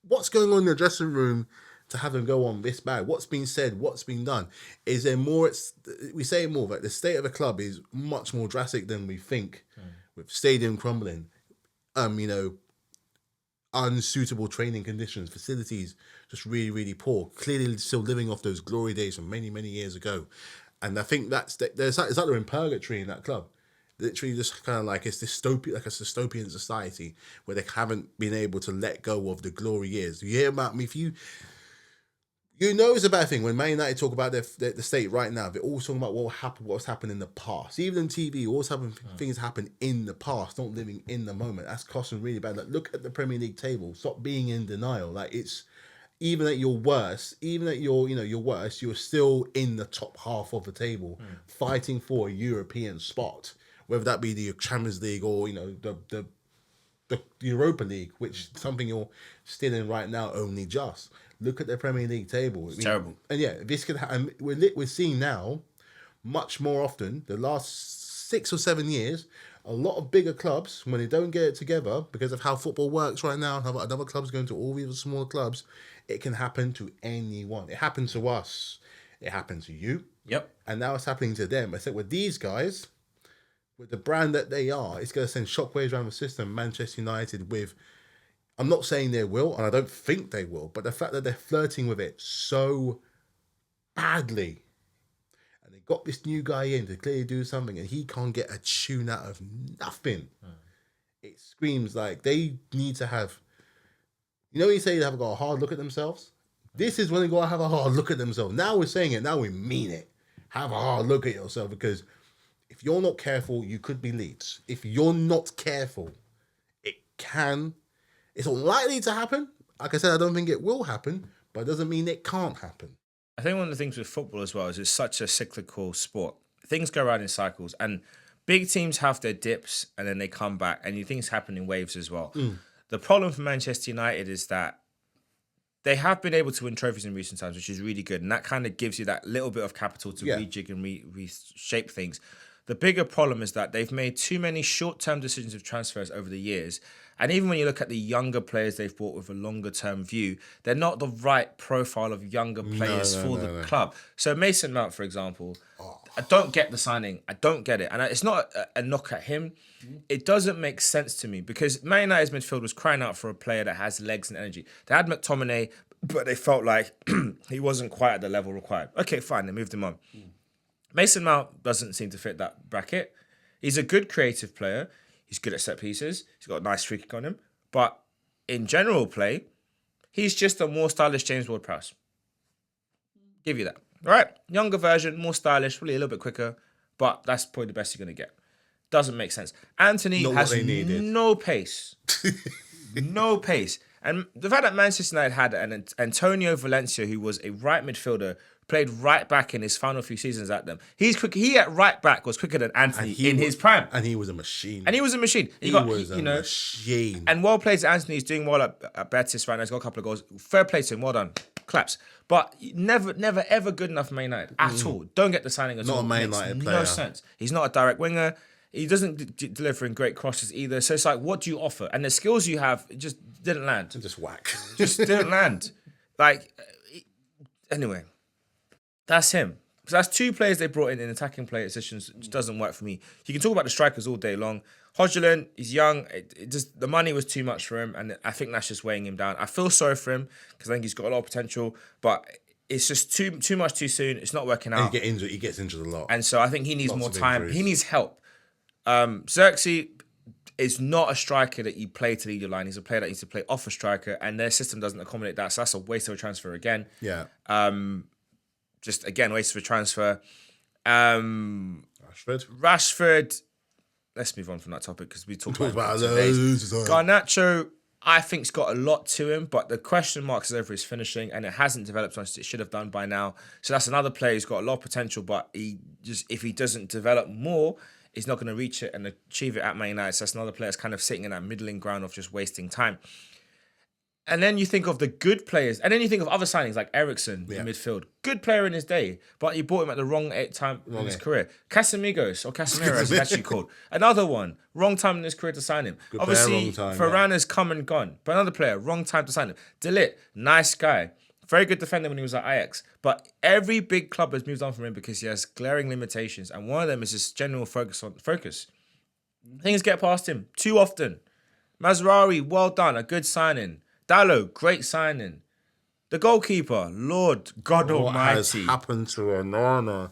what's going on in the dressing room? To have them go on this bad, what's been said, what's been done, is there more? We say more, but the state of the club is much more drastic than we think. With stadium crumbling, unsuitable training conditions, facilities just really, really poor. Clearly, still living off those glory days from many, many years ago, and I think it's like they're in purgatory in that club. Literally, just kind of like it's dystopian, like a dystopian society where they haven't been able to let go of the glory years. You hear about me if you. You know it's a bad thing when Man United talk about the state right now. They're always talking about what's happened in the past. Even on TV, always having things happen in the past, not living in the moment. That's costing really bad. Like, look at the Premier League table. Stop being in denial. Like, it's even at your worst, your worst, you're still in the top half of the table, fighting for a European spot, whether that be the Champions League or the Europa League, which is something you're still in right now. Only just. Look at the Premier League table. It's terrible. And yeah, this could happen. We're seeing now, much more often, the last 6 or 7 years, a lot of bigger clubs, when they don't get it together, because of how football works right now, how other clubs going to all these smaller clubs, it can happen to anyone. It happened to us. It happened to you. Yep. And now it's happening to them. Except with these guys, with the brand that they are, it's going to send shockwaves around the system. Manchester United with... I'm not saying they will, and I don't think they will, but the fact that they're flirting with it so badly, and they got this new guy in to clearly do something, and he can't get a tune out of nothing. It screams like they need to have... when you say they haven't got a hard look at themselves? This is when they got to have a hard look at themselves. Now we're saying it, now we mean it. Have a hard look at yourself, because if you're not careful, you could be Leeds. If you're not careful, it's unlikely to happen. Like I said, I don't think it will happen, but it doesn't mean it can't happen. I think one of the things with football as well is it's such a cyclical sport. Things go around in cycles, and big teams have their dips and then they come back, and things happen in waves as well. The problem for Manchester United is that they have been able to win trophies in recent times, which is really good, and that kind of gives you that little bit of capital to rejig and reshape things. The bigger problem is that they've made too many short-term decisions of transfers over the years. And even when you look at the younger players they've bought with a longer-term view, they're not the right profile of younger players for the club. So Mason Mount, for example, I don't get the signing. I don't get it. And it's not a knock at him. It doesn't make sense to me because Man United's midfield was crying out for a player that has legs and energy. They had McTominay, but they felt like he wasn't quite at the level required. Okay, fine. They moved him on. Mason Mount doesn't seem to fit that bracket. He's a good creative player. He's good at set pieces. He's got a nice free kick on him. But in general play, he's just a more stylish James Ward-Prowse. Give you that. All right? Younger version, more stylish, probably a little bit quicker. But that's probably the best you're going to get. Doesn't make sense. Anthony has no pace. No pace. And the fact that Manchester United had an Antonio Valencia, who was a right midfielder, played right back in his final few seasons at them. He's quick. He at right back was quicker than Anthony in his prime. And he was a machine. He was a machine. Machine. And well played to Anthony. He's doing well at Betis right now. He's got a couple of goals. Fair play to him. Well done. Claps. But never, ever good enough for Man United at all. Don't get the signing at all. Not a Man United player. No sense. He's not a direct winger. He doesn't deliver in great crosses either. So it's like, what do you offer? And the skills you have just didn't land. Just whack. Just didn't land. Anyway, that's him. So that's two players they brought in attacking player positions. It just doesn't work for me. You can talk about the strikers all day long. Hodgson, he's young. It just the money was too much for him, and I think that's just weighing him down. I feel sorry for him because I think he's got a lot of potential, but it's just too much too soon. It's not working out. And he gets injured a lot, and so I think he needs more time. Injuries. He needs help. Xerxes is not a striker that you play to lead your line. He's a player that needs to play off a striker, and their system doesn't accommodate that. So that's a waste of a transfer again. Yeah. Just again, waste of a transfer. Rashford. Let's move on from that topic because we talked about those. Garnacho, I think, has got a lot to him, but the question marks is over his finishing, and it hasn't developed as it should have done by now. So that's another player who's got a lot of potential, but if he doesn't develop more, he's not going to reach it and achieve it at Man United. So that's another player that's kind of sitting in that middling ground of just wasting time. And then you think of the good players, and then you think of other signings like Eriksen in midfield. Good player in his day, but you bought him at the wrong time in his career. Casemiro, as he's actually called. Another one, wrong time in his career to sign him. Good Obviously, player, Varane has come and gone, but another player, wrong time to sign him. De Ligt, nice guy. Very good defender when he was at Ajax. But every big club has moved on from him because he has glaring limitations, and one of them is his general focus. Things get past him too often. Mazraoui, well done, a good signing. Dallo, great signing. The goalkeeper, Lord God Almighty. What has happened to Onana?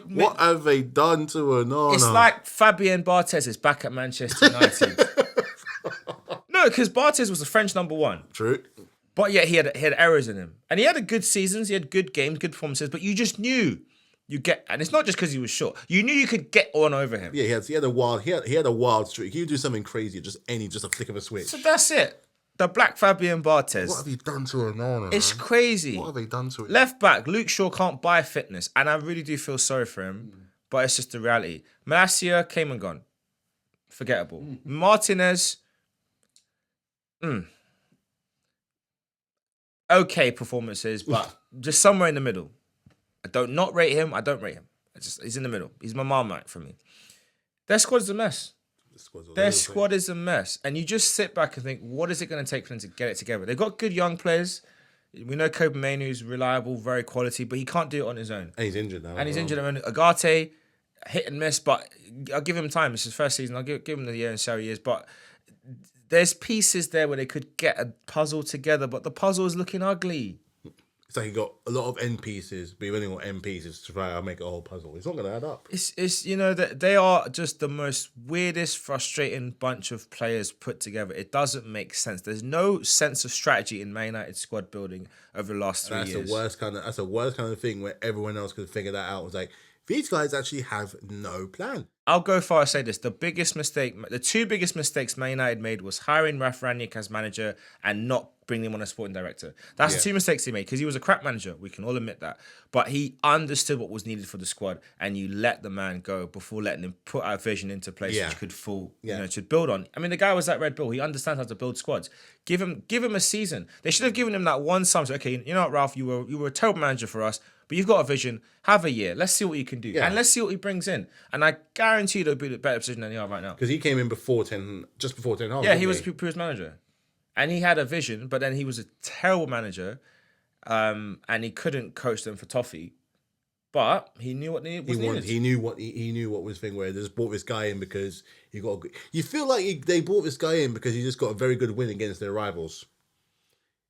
What have they done to Onana? It's like Fabien Barthez is back at Manchester United. No, because Barthez was the French number one. True. But yet he had errors in him. And he had good seasons, he had good games, good performances, but you just knew and it's not just because he was short. You knew you could get on over him. Yeah, he had a wild streak. He would do something crazy, just a flick of a switch. So that's it. The black Fabien Barthez. What have you done to Onana? It's crazy. What have they done to it? Left back, Luke Shaw can't buy fitness, and I really do feel sorry for him, but it's just the reality. Malachi came and gone. Forgettable. Martinez, okay performances, but just somewhere in the middle. I don't rate him. He's in the middle. He's my Marmite for me. Their squad is a mess. Their squad is a mess. And you just sit back and think, what is it going to take for them to get it together? They've got good young players. We know Kobe Mainoo's reliable, very quality, but he can't do it on his own. And he's injured now. Agate, hit and miss, but I'll give him time. It's his first season. I'll give him the year and see how he is. But there's pieces there where they could get a puzzle together, but the puzzle is looking ugly. It's like you got a lot of end pieces, but you've only got end pieces to try and make a whole puzzle. It's not going to add up. It's that they are just the most weirdest, frustrating bunch of players put together. It doesn't make sense. There's no sense of strategy in Man United squad building over the last 3 years. That's the worst kind of thing where everyone else could figure that out. It's like, These guys actually have no plan. I'll go far as say this. The two biggest mistakes Man United made was hiring Ralf Rangnick as manager and not bringing him on as sporting director. That's the two mistakes he made because he was a crap manager. We can all admit that. But he understood what was needed for the squad and you let the man go before letting him put our vision into place which could to build on. I mean, the guy was at Red Bull. He understands how to build squads. Give him a season. They should have given him that one summer. So, okay, you know what, Ralph, you were a terrible manager for us. But you've got a vision. Have a year. Let's see what you can do. And let's see what he brings in. And I guarantee they'll be in a better position than they are right now. Because he came in just before 10 Hag. Yeah, he was previous manager. And he had a vision, but then he was a terrible manager. And he couldn't coach them for toffee. But he knew what was needed. He knew what was the thing where they just brought this guy in because he got. You feel like they brought this guy in because he just got a very good win against their rivals.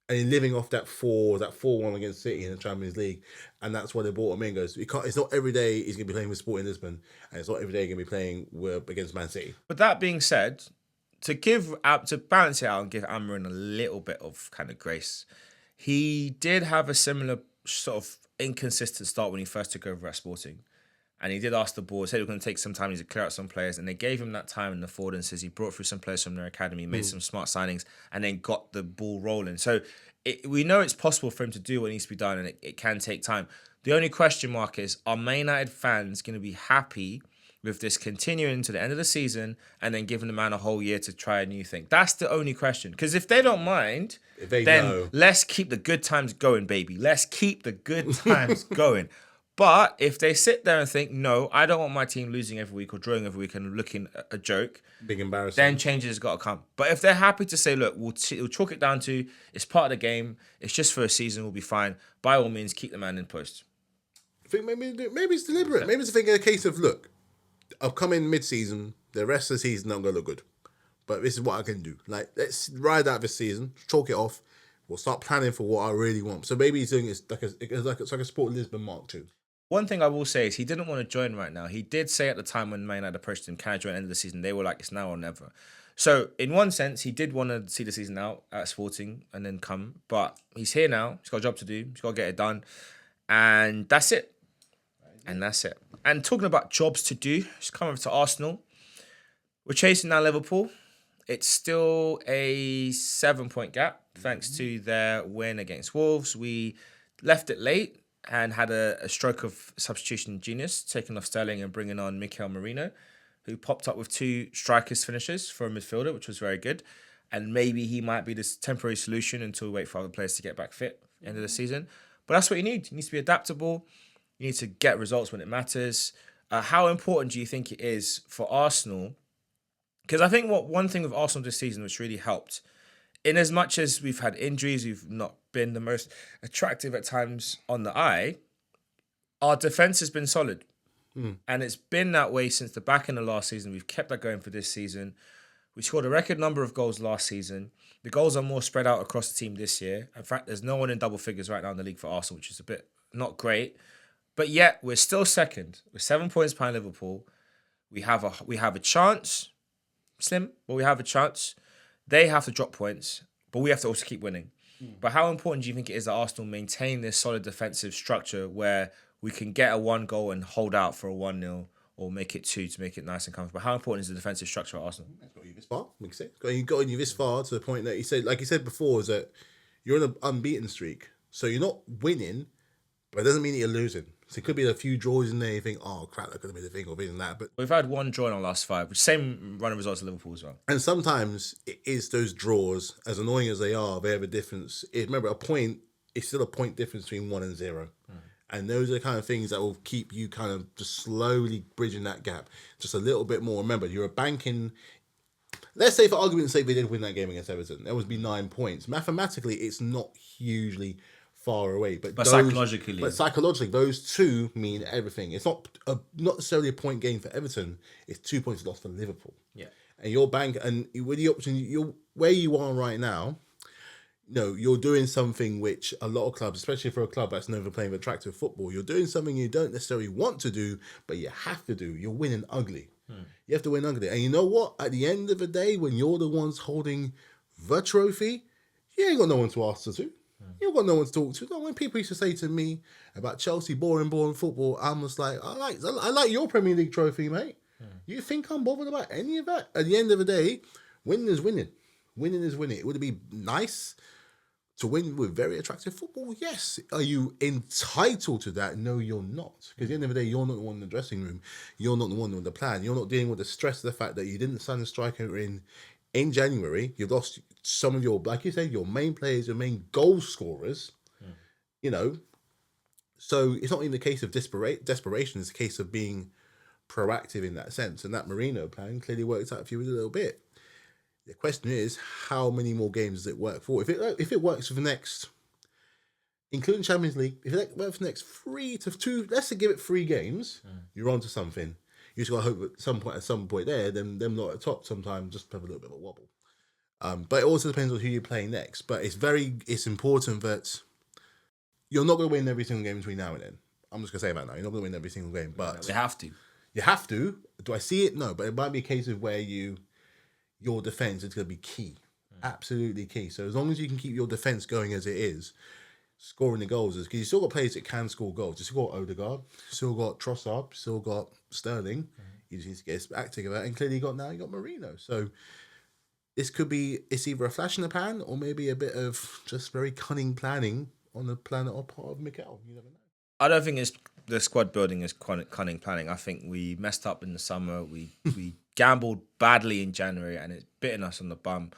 And he's living off that 4-1 against City in the Champions League. And that's why they brought him in. Goes, it's not every day he's going to be playing with Sporting Lisbon. And it's not every day he's going to be playing against Man City. But that being said, to balance it out and give Amarin a little bit of kind of grace, he did have a similar sort of inconsistent start when he first took over at Sporting. And he did ask the board, said it was going to take some time to clear out some players. And they gave him that time in the forward and says he brought through some players from their academy, made some smart signings, and then got the ball rolling. So we know it's possible for him to do what needs to be done, and it can take time. The only question mark is, are Man United fans going to be happy with this continuing to the end of the season and then giving the man a whole year to try a new thing? That's the only question. Because if they don't mind, let's keep the good times going, baby. Let's keep the good times going. But if they sit there and think, no, I don't want my team losing every week or drawing every week and looking a joke, big embarrassing, then changes has got to come. But if they're happy to say, look, we'll chalk it down to it's part of the game, it's just for a season, we'll be fine, by all means, keep the man in post. I think maybe it's deliberate. Maybe it's a case of, look, I've come in mid-season, the rest of the season not going to look good. But this is what I can do. Like, let's ride out this season, chalk it off, we'll start planning for what I really want. So maybe he's doing it's like a Sport Lisbon Mark II. One thing I will say is he didn't want to join right now. He did say at the time when Man United approached him, can I join at the end of the season? They were like, it's now or never. So in one sense, he did want to see the season out at Sporting and then come. But he's here now. He's got a job to do. He's got to get it done. And that's it. And that's it. And talking about jobs to do, just come over to Arsenal. We're chasing now Liverpool. It's still a 7-point gap thanks to their win against Wolves. We left it late and had a stroke of substitution genius, taking off Sterling and bringing on Mikel Merino, who popped up with 2 strikers finishes for a midfielder, which was very good. And maybe he might be this temporary solution until we wait for other players to get back fit at the end of the season. But that's what you need. You need to be adaptable. You need to get results when it matters. How important do you think it is for Arsenal? Because I think one thing with Arsenal this season which really helped, in as much as we've had injuries, we've not been the most attractive at times on the eye, our defence has been solid. And it's been that way since the back end of last season. We've kept that going for this season. We scored a record number of goals last season. The goals are more spread out across the team this year. In fact, there's no one in double figures right now in the league for Arsenal, which is a bit not great. But yet, we're still second. We're 7 points behind Liverpool. We have a chance. Slim, but we have a chance. They have to drop points, but we have to also keep winning. But how important do you think it is that Arsenal maintain this solid defensive structure where we can get a 1 goal and hold out for a 1-0 or make it 2 to make it nice and comfortable? How important is the defensive structure at Arsenal? That's got you this far. Makes sense. It's got you this far to the point that you said, like you said before, is that you're on an unbeaten streak. So you're not winning, but it doesn't mean that you're losing. So it could be a few draws in there. You think, oh crap, that could have been the thing or been that. But we've had 1 draw in our last 5, which same run of results at Liverpool as well. And sometimes it is those draws, as annoying as they have a difference. Remember, a point is still a point difference between 1 and 0. And those are the kind of things that will keep you kind of just slowly bridging that gap just a little bit more. Remember, you're banking. Let's say, for argument's sake, they did win that game against Everton. That would be 9 points. Mathematically, it's not hugely far away, but psychologically, those 2 mean everything. It's not necessarily a point gain for Everton. It's 2 points lost for Liverpool. Yeah, and your bank and with the option, you're where you are right now. No, you're doing something which a lot of clubs, especially for a club that's known for playing attractive football, you're doing something you don't necessarily want to do, but you have to do. You're winning ugly. You have to win ugly, and you know what? At the end of the day, when you're the ones holding the trophy, you ain't got no one to ask to. You've got no one to talk to. When people used to say to me about Chelsea, boring football, I'm just like, I like your Premier League trophy, mate. You think I'm bothered about any of that? At the end of the day, winning is winning. Winning is winning. Would it be nice to win with very attractive football? Yes. Are you entitled to that? No, you're not. Because at the end of the day, you're not the one in the dressing room. You're not the one with the plan. You're not dealing with the stress of the fact that you didn't sign a striker in January. You've lost some of your, like you said, your main players, your main goal scorers. You know, so it's not even a case of desperation. It's a case of being proactive in that sense. And that Mourinho plan clearly works out for you a little bit. The question is, how many more games does it work for? If it works for the next, including Champions League, if it works for the next 3 to 2, let's say give it 3 games, you're on to something. You just got to hope at some point there, them not at the top sometimes just have a little bit of a wobble. But it also depends on who you're playing next. But it's important that you're not going to win every single game between now and then. I'm just going to say that now. You're not going to win every single game, but We have to. you have to. Do I see it? No, but it might be a case of where your defense is going to be key. Absolutely key. So as long as you can keep your defense going as it is, scoring the goals, because you still got players that can score goals. You still got Odegaard, still got Trossard, still got Sterling. You just need to get his act together. And clearly you got Mourinho. So it's either a flash in the pan or maybe a bit of just very cunning planning on the planet or part of Mikel. You never know. I don't think the squad building is cunning planning. I think we messed up in the summer. We gambled badly in January, and it's bitten us on the bum.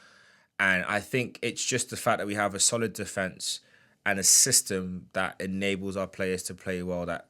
And I think it's just the fact that we have a solid defense and a system that enables our players to play well that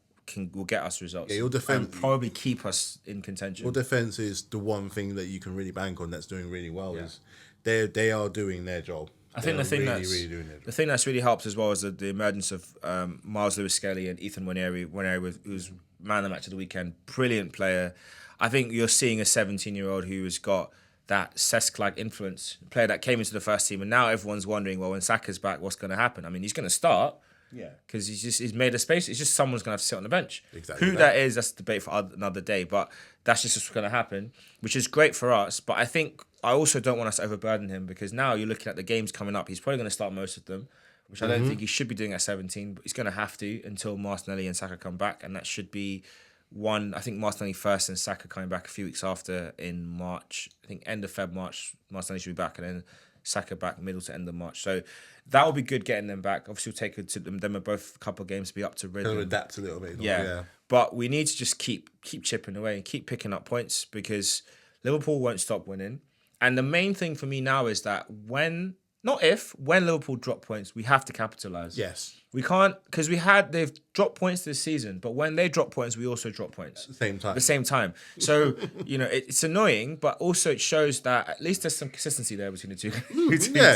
will get us results. Yeah, your defense and probably keep us in contention. Your defense is the one thing that you can really bank on that's doing really well. Is they are doing their job. I think the thing that's really helped as well is the emergence of Miles Lewis-Skelly and Ethan Nwaneri, who's man of the match of the weekend, brilliant player. I think you're seeing a 17-year-old who has got that Cesc-like influence, a player that came into the first team, and now everyone's wondering, well, when Saka's back, what's going to happen? I mean, he's going to start, because he's made a space. It's just someone's going to have to sit on the bench. Exactly. Who that is, that's a debate for another day, but that's just what's going to happen, which is great for us. But I think I also don't want us to overburden him, because now you're looking at the games coming up. He's probably going to start most of them, which I don't think he should be doing at 17, but he's going to have to until Martinelli and Saka come back, and that should be I think Martinelli first and Saka coming back a few weeks after in March. I think end of Feb, March, Martinelli should be back, and then Saka back middle to end of March. So that will be good getting them back. Obviously, we'll take it to them are both a couple of games to be up to rhythm. Kind of adapt a little bit. Yeah. But we need to just keep chipping away and keep picking up points, because Liverpool won't stop winning. And the main thing for me now is that when Liverpool drop points, we have to capitalise. Yes. We can't, because they've dropped points this season, but when they drop points, we also drop points. At the same time. So, it's annoying, but also it shows that at least there's some consistency there between the two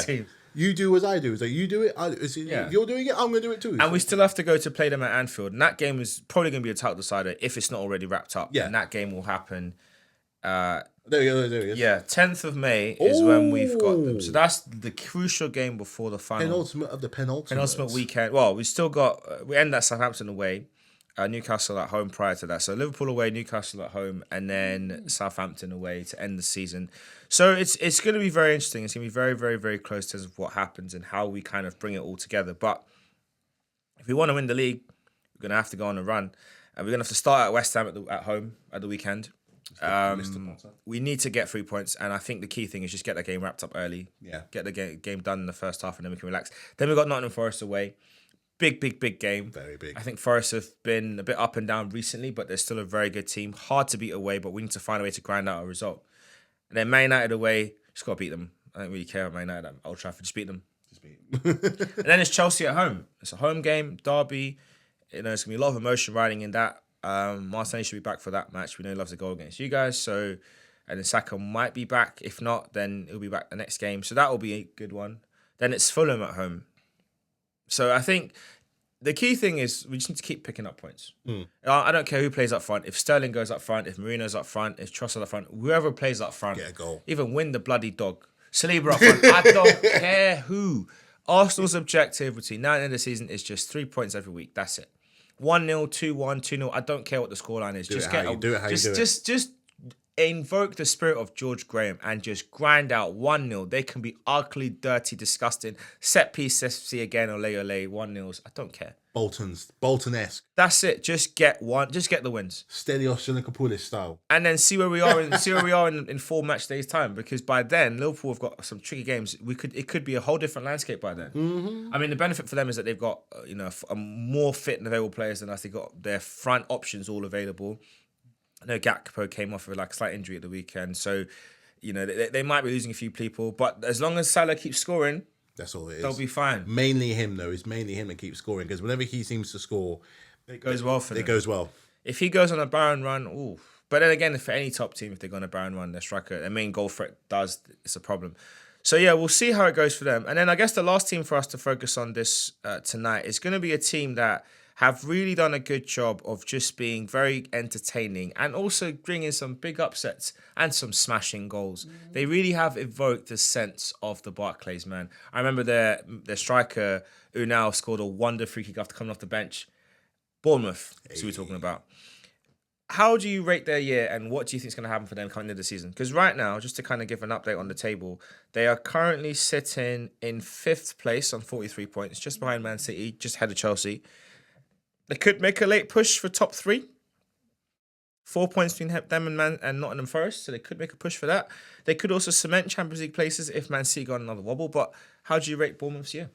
teams. You do as I do. So you do it. If you're doing it, I'm going to do it too. And we still have to go to play them at Anfield. And that game is probably going to be a title decider if it's not already wrapped up. Yeah. And that game will happen. There we go. Yeah, 10th of May is when we've got them. So that's the crucial game before the final. Penultimate of the penultimate weekend. Well, we still got, we end at Southampton away, Newcastle at home prior to that. So Liverpool away, Newcastle at home, and then Southampton away to end the season. So it's going to be very interesting. It's going to be very, very, very close to what happens and how we kind of bring it all together. But if we want to win the league, we're going to have to go on a run. And we're going to have to start at West Ham at home at the weekend. We need to get 3 points, and I think the key thing is just get that game wrapped up early. Yeah. Get the game done in the first half, and then we can relax. Then we've got Nottingham Forest away. Big game. Very big. I think Forest have been a bit up and down recently, but they're still a very good team. Hard to beat away, but we need to find a way to grind out a result. And then Man United away, just got to beat them. I don't really care about Man United at Old Trafford. Just beat them. And then it's Chelsea at home. It's a home game, derby. It's going to be a lot of emotion riding in that. Martinelli should be back for that match. We know he loves a goal against you guys. So, and then Saka might be back. If not, then he'll be back the next game. So that will be a good one. Then it's Fulham at home. So I think the key thing is we just need to keep picking up points. I don't care who plays up front. If Sterling goes up front, if Mourinho's up front, if Trossard up front, whoever plays up front, get a goal. Even win the bloody dog. Saliba up front. I don't care who. Arsenal's objective between now and the end of the season is just 3 points every week. That's it. 1-0, 2-1, 2-0. I don't care what the scoreline is. Do it how you do it. Just invoke the spirit of George Graham and just grind out 1-0. They can be ugly, dirty, disgusting. Set piece, FC again, ole, 1-0s. I don't care. Bolton-esque. That's it. Just get the wins. Stelios Yiannopoulos style. And then see where we are in 4 match days time, because by then Liverpool have got some tricky games. It could be a whole different landscape by then. Mm-hmm. I mean, the benefit for them is that they've got a more fit and available players than us. They got their front options all available. I know Gakpo came off with like a slight injury at the weekend, so they might be losing a few people. But as long as Salah keeps scoring, that's all it is. They'll be fine. Mainly him though. It's mainly him that keeps scoring, because whenever he seems to score, it goes well for them. It goes well. If he goes on a barren run, ooh. But then again, for any top team, if they go on a barren run, their striker, their main goal threat it's a problem. So yeah, we'll see how it goes for them. And then I guess the last team for us to focus on this tonight is going to be a team that have really done a good job of just being very entertaining and also bringing some big upsets and some smashing goals. Mm-hmm. They really have evoked the sense of the Barclays, man. I remember their striker, Unal, scored a wonder free kick after coming off the bench. Bournemouth, that's who we're talking about. How do you rate their year, and what do you think is going to happen for them coming into the season? Because right now, just to kind of give an update on the table, they are currently sitting in 5th place on 43 points, just behind Man City, just ahead of Chelsea. They could make a late push for top 3. 4 points between them and Nottingham Forest, so they could make a push for that. They could also cement Champions League places if Man City got another wobble. But how do you rate Bournemouth's year?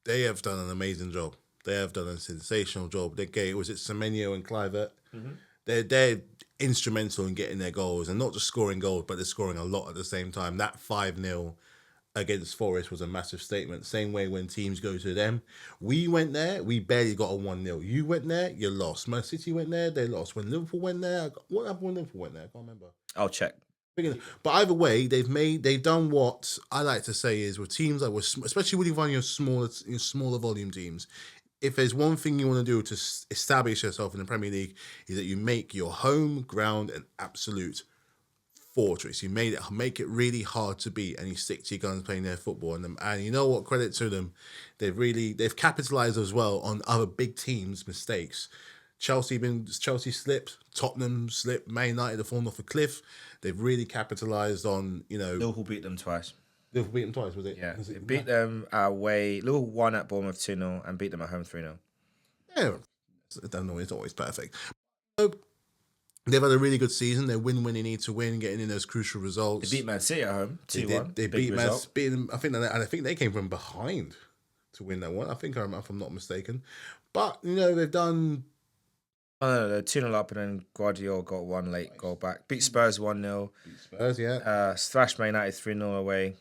They have done an amazing job. They have done a sensational job. Was it Semenyo and Clive? Mm-hmm. They're instrumental in getting their goals, and not just scoring goals, but they're scoring a lot at the same time. That 5-0 against Forest was a massive statement. Same way when teams go to them. We went there, we barely got a 1-0. You went there, you lost. Man City went there, they lost. When Liverpool went there, what happened when Liverpool went there? I can't remember. I'll check. But either way, they've done what I like to say is with teams like, especially when you find your smaller volume teams, if there's one thing you want to do to establish yourself in the Premier League, is that you make your home ground an absolute fortress. You make it really hard to beat, and you stick to your guns playing their football. And you know what? Credit to them, they've capitalized as well on other big teams' mistakes. Chelsea slipped, Tottenham slipped, Man United have fallen off a cliff. They've really capitalized on Liverpool beat them twice. Liverpool beat them twice, was it? Yeah, they beat them away. Liverpool won at Bournemouth 2-0 and beat them at home 3-0. Yeah, I don't know. It's always perfect. So, they've had a really good season. They win when they need to win, getting in those crucial results. They beat Man City at home 2-1. They beat them. I think they came from behind to win that one. If I'm not mistaken. But they've done. Oh no, they're 2-0 up, and then Guardiola got one late goal back. Beat Spurs 1-0. Beat Spurs, yeah. Thrashed Man United 3-0 away.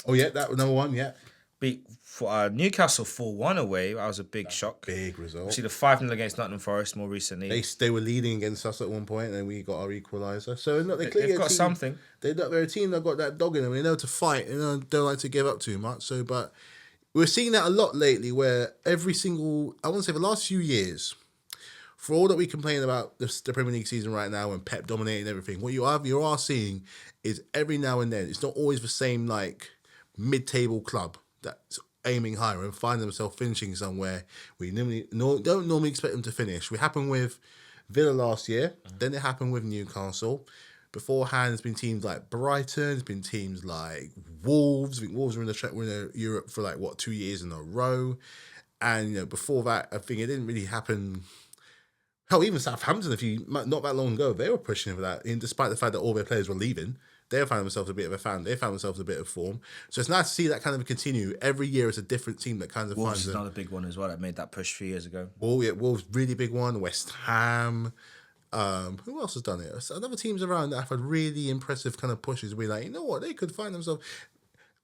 Oh yeah, that was number one, yeah. Beat Newcastle 4-1 away. That was a big shock. Big result. See the 5-0 against Nottingham Forest more recently. They were leading against us at one point, and then we got our equaliser. So look, they've got something. They're a team that got that dog in them. They know to fight. Don't like to give up too much. So, but we're seeing that a lot lately, where I want to say the last few years, for all that we complain about the Premier League season right now and Pep dominating everything, what you are seeing is every now and then, it's not always the same like mid-table club that's aiming higher and find themselves finishing somewhere we don't normally expect them to finish. It happened with Villa last year, then it happened with Newcastle. Beforehand, there's been teams like Brighton, there's been teams like Wolves. I think Wolves were in Europe for 2 years in a row. And before that, I think it didn't really happen. Hell, even Southampton, not that long ago, they were pushing for that. And despite the fact that all their players were leaving, they found themselves a bit of a fan. They found themselves a bit of form. So it's nice to see that kind of continue. Every year it's a different team that kind of Wolves finds is another big one as well that made that push 3 years ago. Wolves, really big one. West Ham. Who else has done it? Other teams around that have had really impressive kind of pushes. We're like, you know what? They could find themselves,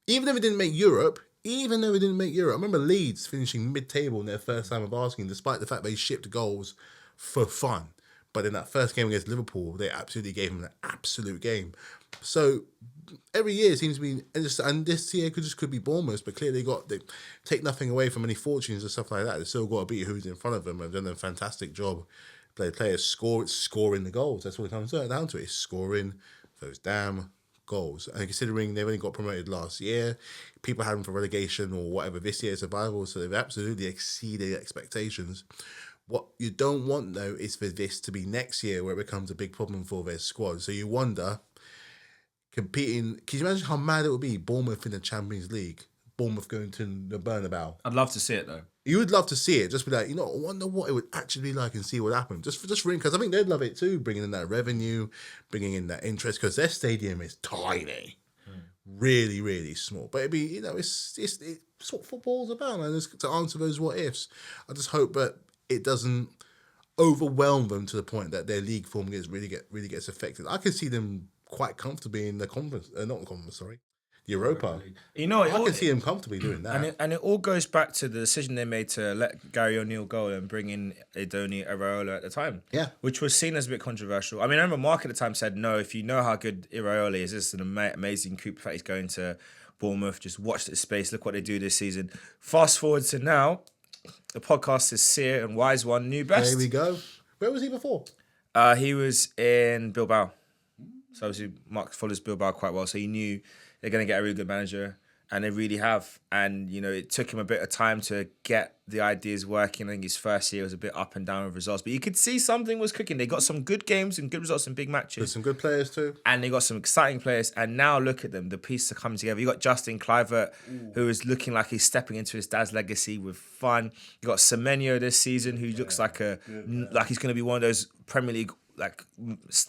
even if it didn't make Europe. I remember Leeds finishing mid-table in their first time of asking, despite the fact they shipped goals for fun. But in that first game against Liverpool, they absolutely gave them an absolute game. So every year it seems to be, and this year could be Bournemouth, but clearly they take nothing away from any fortunes and stuff like that. They still got to beat who's in front of them, and done a fantastic job. Players scoring the goals. That's what it comes down to. It's scoring those damn goals. And considering they've only got promoted last year, people had them for relegation or whatever this year survival, so they've absolutely exceeded expectations. What you don't want, though, is for this to be next year where it becomes a big problem for their squad. So you wonder, competing. Can you imagine how mad it would be? Bournemouth in the Champions League. Bournemouth going to the Bernabeu. I'd love to see it though. You would love to see it. Just be like, I wonder what it would actually be like and see what happenens. Just for because I think they'd love it too, bringing in that revenue, bringing in that interest, because their stadium is tiny, really, really small. But it'd be, it's what football's about, man. It's to answer those what ifs. I just hope that it doesn't overwhelm them to the point that their league form really gets affected. I can see them quite comfortably in the conference, not the conference, sorry. Europa. I can see him comfortably doing that. And it all goes back to the decision they made to let Gary O'Neill go and bring in Idoni Iraola at the time. Yeah. Which was seen as a bit controversial. I mean, I remember Mark at the time said, no, if you know how good Iraola is, this is an amazing coup. In fact, he's going to Bournemouth. Just watch this space. Look what they do this season. Fast forward to now, the podcast is Sear and Wise One new best. There we go. Where was he before? He was in Bilbao. So obviously Mark follows Bilbao quite well, so he knew they're going to get a really good manager, and they really have. And, it took him a bit of time to get the ideas working. I think his first year was a bit up and down with results, but you could see something was cooking. They got some good games and good results in big matches. There's some good players too. And they got some exciting players, and now look at them. The pieces are coming together. You got Justin Clive, who is looking like he's stepping into his dad's legacy with fun. You got Semenyo this season, who looks like he's going to be one of those Premier League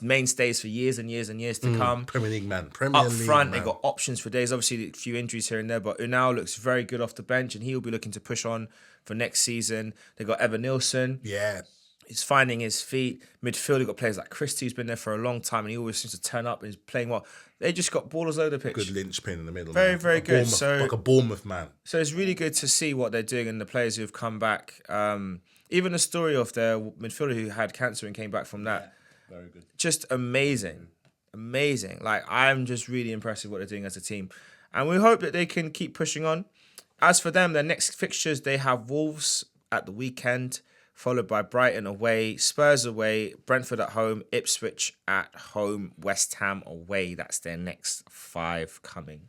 mainstays for years and years and years to come. Premier League man. Up front, they got options for days. Obviously, a few injuries here and there, but Unal looks very good off the bench, and he'll be looking to push on for next season. They got Evan Nilsson. Yeah. He's finding his feet. Midfield, they've got players like Christie, who's been there for a long time, and he always seems to turn up and he's playing well. They just got ballers over the pitch. Good linchpin in the middle. Very, very good. Like a Bournemouth man. So it's really good to see what they're doing and the players who've come back. Even the story of their midfielder who had cancer and came back from that. Very good. Just amazing. Amazing. I'm just really impressed with what they're doing as a team. And we hope that they can keep pushing on. As for them, their next fixtures, they have Wolves at the weekend, followed by Brighton away, Spurs away, Brentford at home, Ipswich at home, West Ham away. That's their next 5 coming,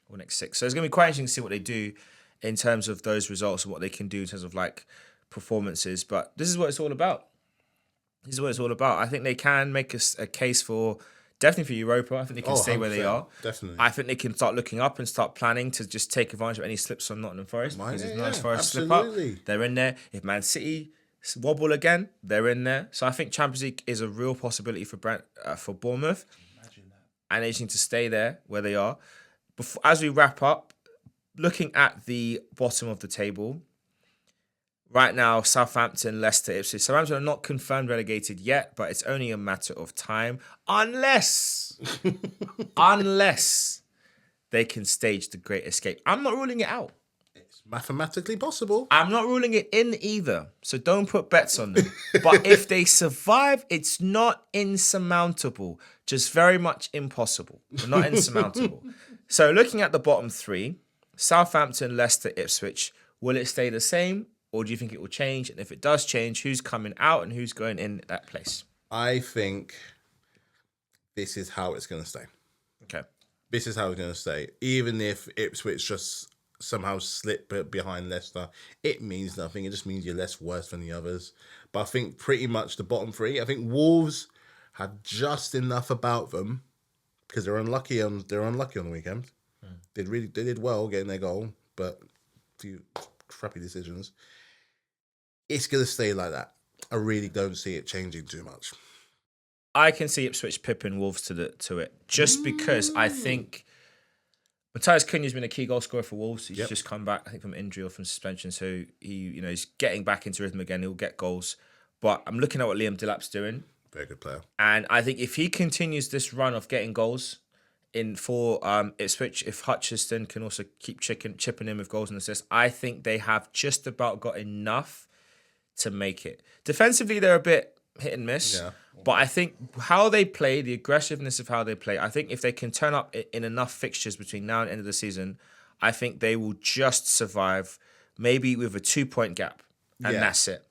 or next 6. So it's going to be quite interesting to see what they do in terms of those results and what they can do in terms of performances. But this is what it's all about. This is what it's all about. I think they can make a case for, definitely for Europa. I think they can stay where they are. Definitely. I think they can start looking up and start planning to just take advantage of any slips from Nottingham Forest. Because if Nottingham Forest slip up, they're in there. If Man City wobble again, they're in there. So I think Champions League is a real possibility for Bournemouth. Imagine that. And they just need to stay there where they are. As we wrap up, looking at the bottom of the table, right now, Southampton, Leicester, Ipswich. Southampton are not confirmed relegated yet, but it's only a matter of time. Unless they can stage the Great Escape. I'm not ruling it out. It's mathematically possible. I'm not ruling it in either. So don't put bets on them. But if they survive, it's not insurmountable. Just very much impossible. But not insurmountable. So looking at the bottom 3, Southampton, Leicester, Ipswich, will it stay the same? Or do you think it will change? And if it does change, who's coming out and who's going in that place? I think this is how it's going to stay. Okay. This is how it's going to stay. Even if Ipswich just somehow slip behind Leicester, it means nothing. It just means you're less worse than the others. But I think pretty much the bottom 3, I think Wolves had just enough about them because they're unlucky on the weekend. They did well getting their goal, but a few crappy decisions. It's going to stay like that. I really don't see it changing too much. I can see Ipswich pipping Wolves to it just because I think Matthias Cunha's been a key goal scorer for Wolves. He's just come back, I think, from injury or from suspension, so he's getting back into rhythm again. He'll get goals, but I'm looking at what Liam Delap's doing. Very good player, and I think if he continues this run of getting goals for Ipswich, if Hutchinson can also keep chipping in with goals and assists, I think they have just about got enough to make it. Defensively, they're a bit hit and miss, but I think how they play, the aggressiveness of how they play, I think if they can turn up in enough fixtures between now and the end of the season, I think they will just survive, maybe with a 2-point gap, and that's it.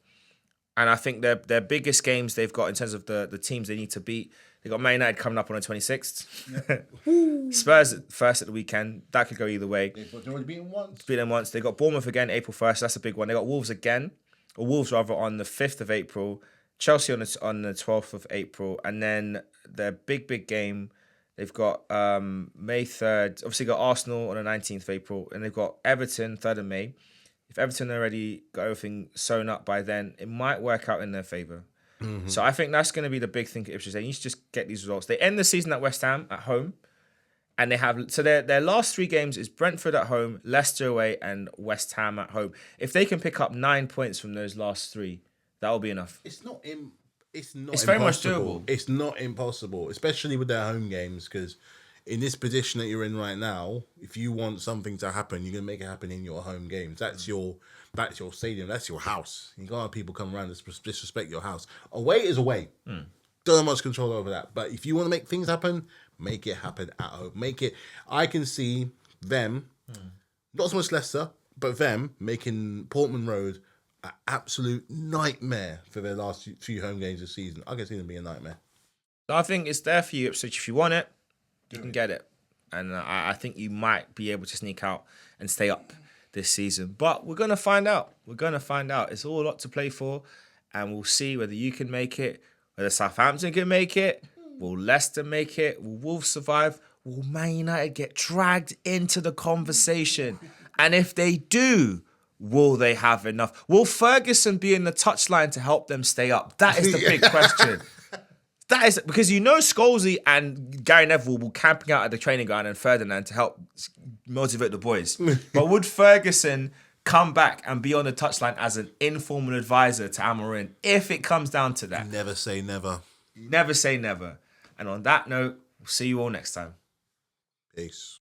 And I think their biggest games they've got in terms of the teams they need to beat, they got Man United coming up on the 26th. Spurs first at the weekend. That could go either way. They've already beaten once. Beat them once. They got Bournemouth again, April 1st. That's a big one. They got Wolves again, or Wolves rather, on the 5th of April. Chelsea on the 12th of April. And then their big game, They've got May 3rd. Obviously, got Arsenal on the 19th of April. And they've got Everton 3rd of May. If Everton already got everything sewn up by then, it might work out in their favour. So I think that's going to be the big thing at Ipswich. They need to just get these results. They end the season at West Ham at home. And they have, so their last 3 games is Brentford at home, Leicester away, and West Ham at home. If they can pick up 9 points from those last 3, that will be enough. It's It's impossible. very much doable. It's not impossible, especially with their home games, because in this position that you're in right now, if you want something to happen, you're gonna make it happen in your home games. That's your stadium. That's your house. You can't have people come around and disrespect your house. Away is away. Don't have much control over that. But if you want to make things happen, make it happen at home. Make it. I can see them, not so much Leicester, but them making Portman Road an absolute nightmare for their last few home games this season. I can see them being a nightmare. I think it's there for you, Ipswich. If you want it, you can get it. And I think you might be able to sneak out and stay up this season. But we're going to find out. It's all a lot to play for. And we'll see whether you can make it, whether Southampton can make it, will Leicester make it, will Wolves survive, will Man United get dragged into the conversation? And if they do, will they have enough? Will Ferguson be in the touchline to help them stay up? That is the big question. That is because Scholesy and Gary Neville will camping out at the training ground and Ferdinand to help motivate the boys. But would Ferguson come back and be on the touchline as an informal advisor to Amorim if it comes down to that? Never say never. Never say never. And on that note, we'll see you all next time. Peace.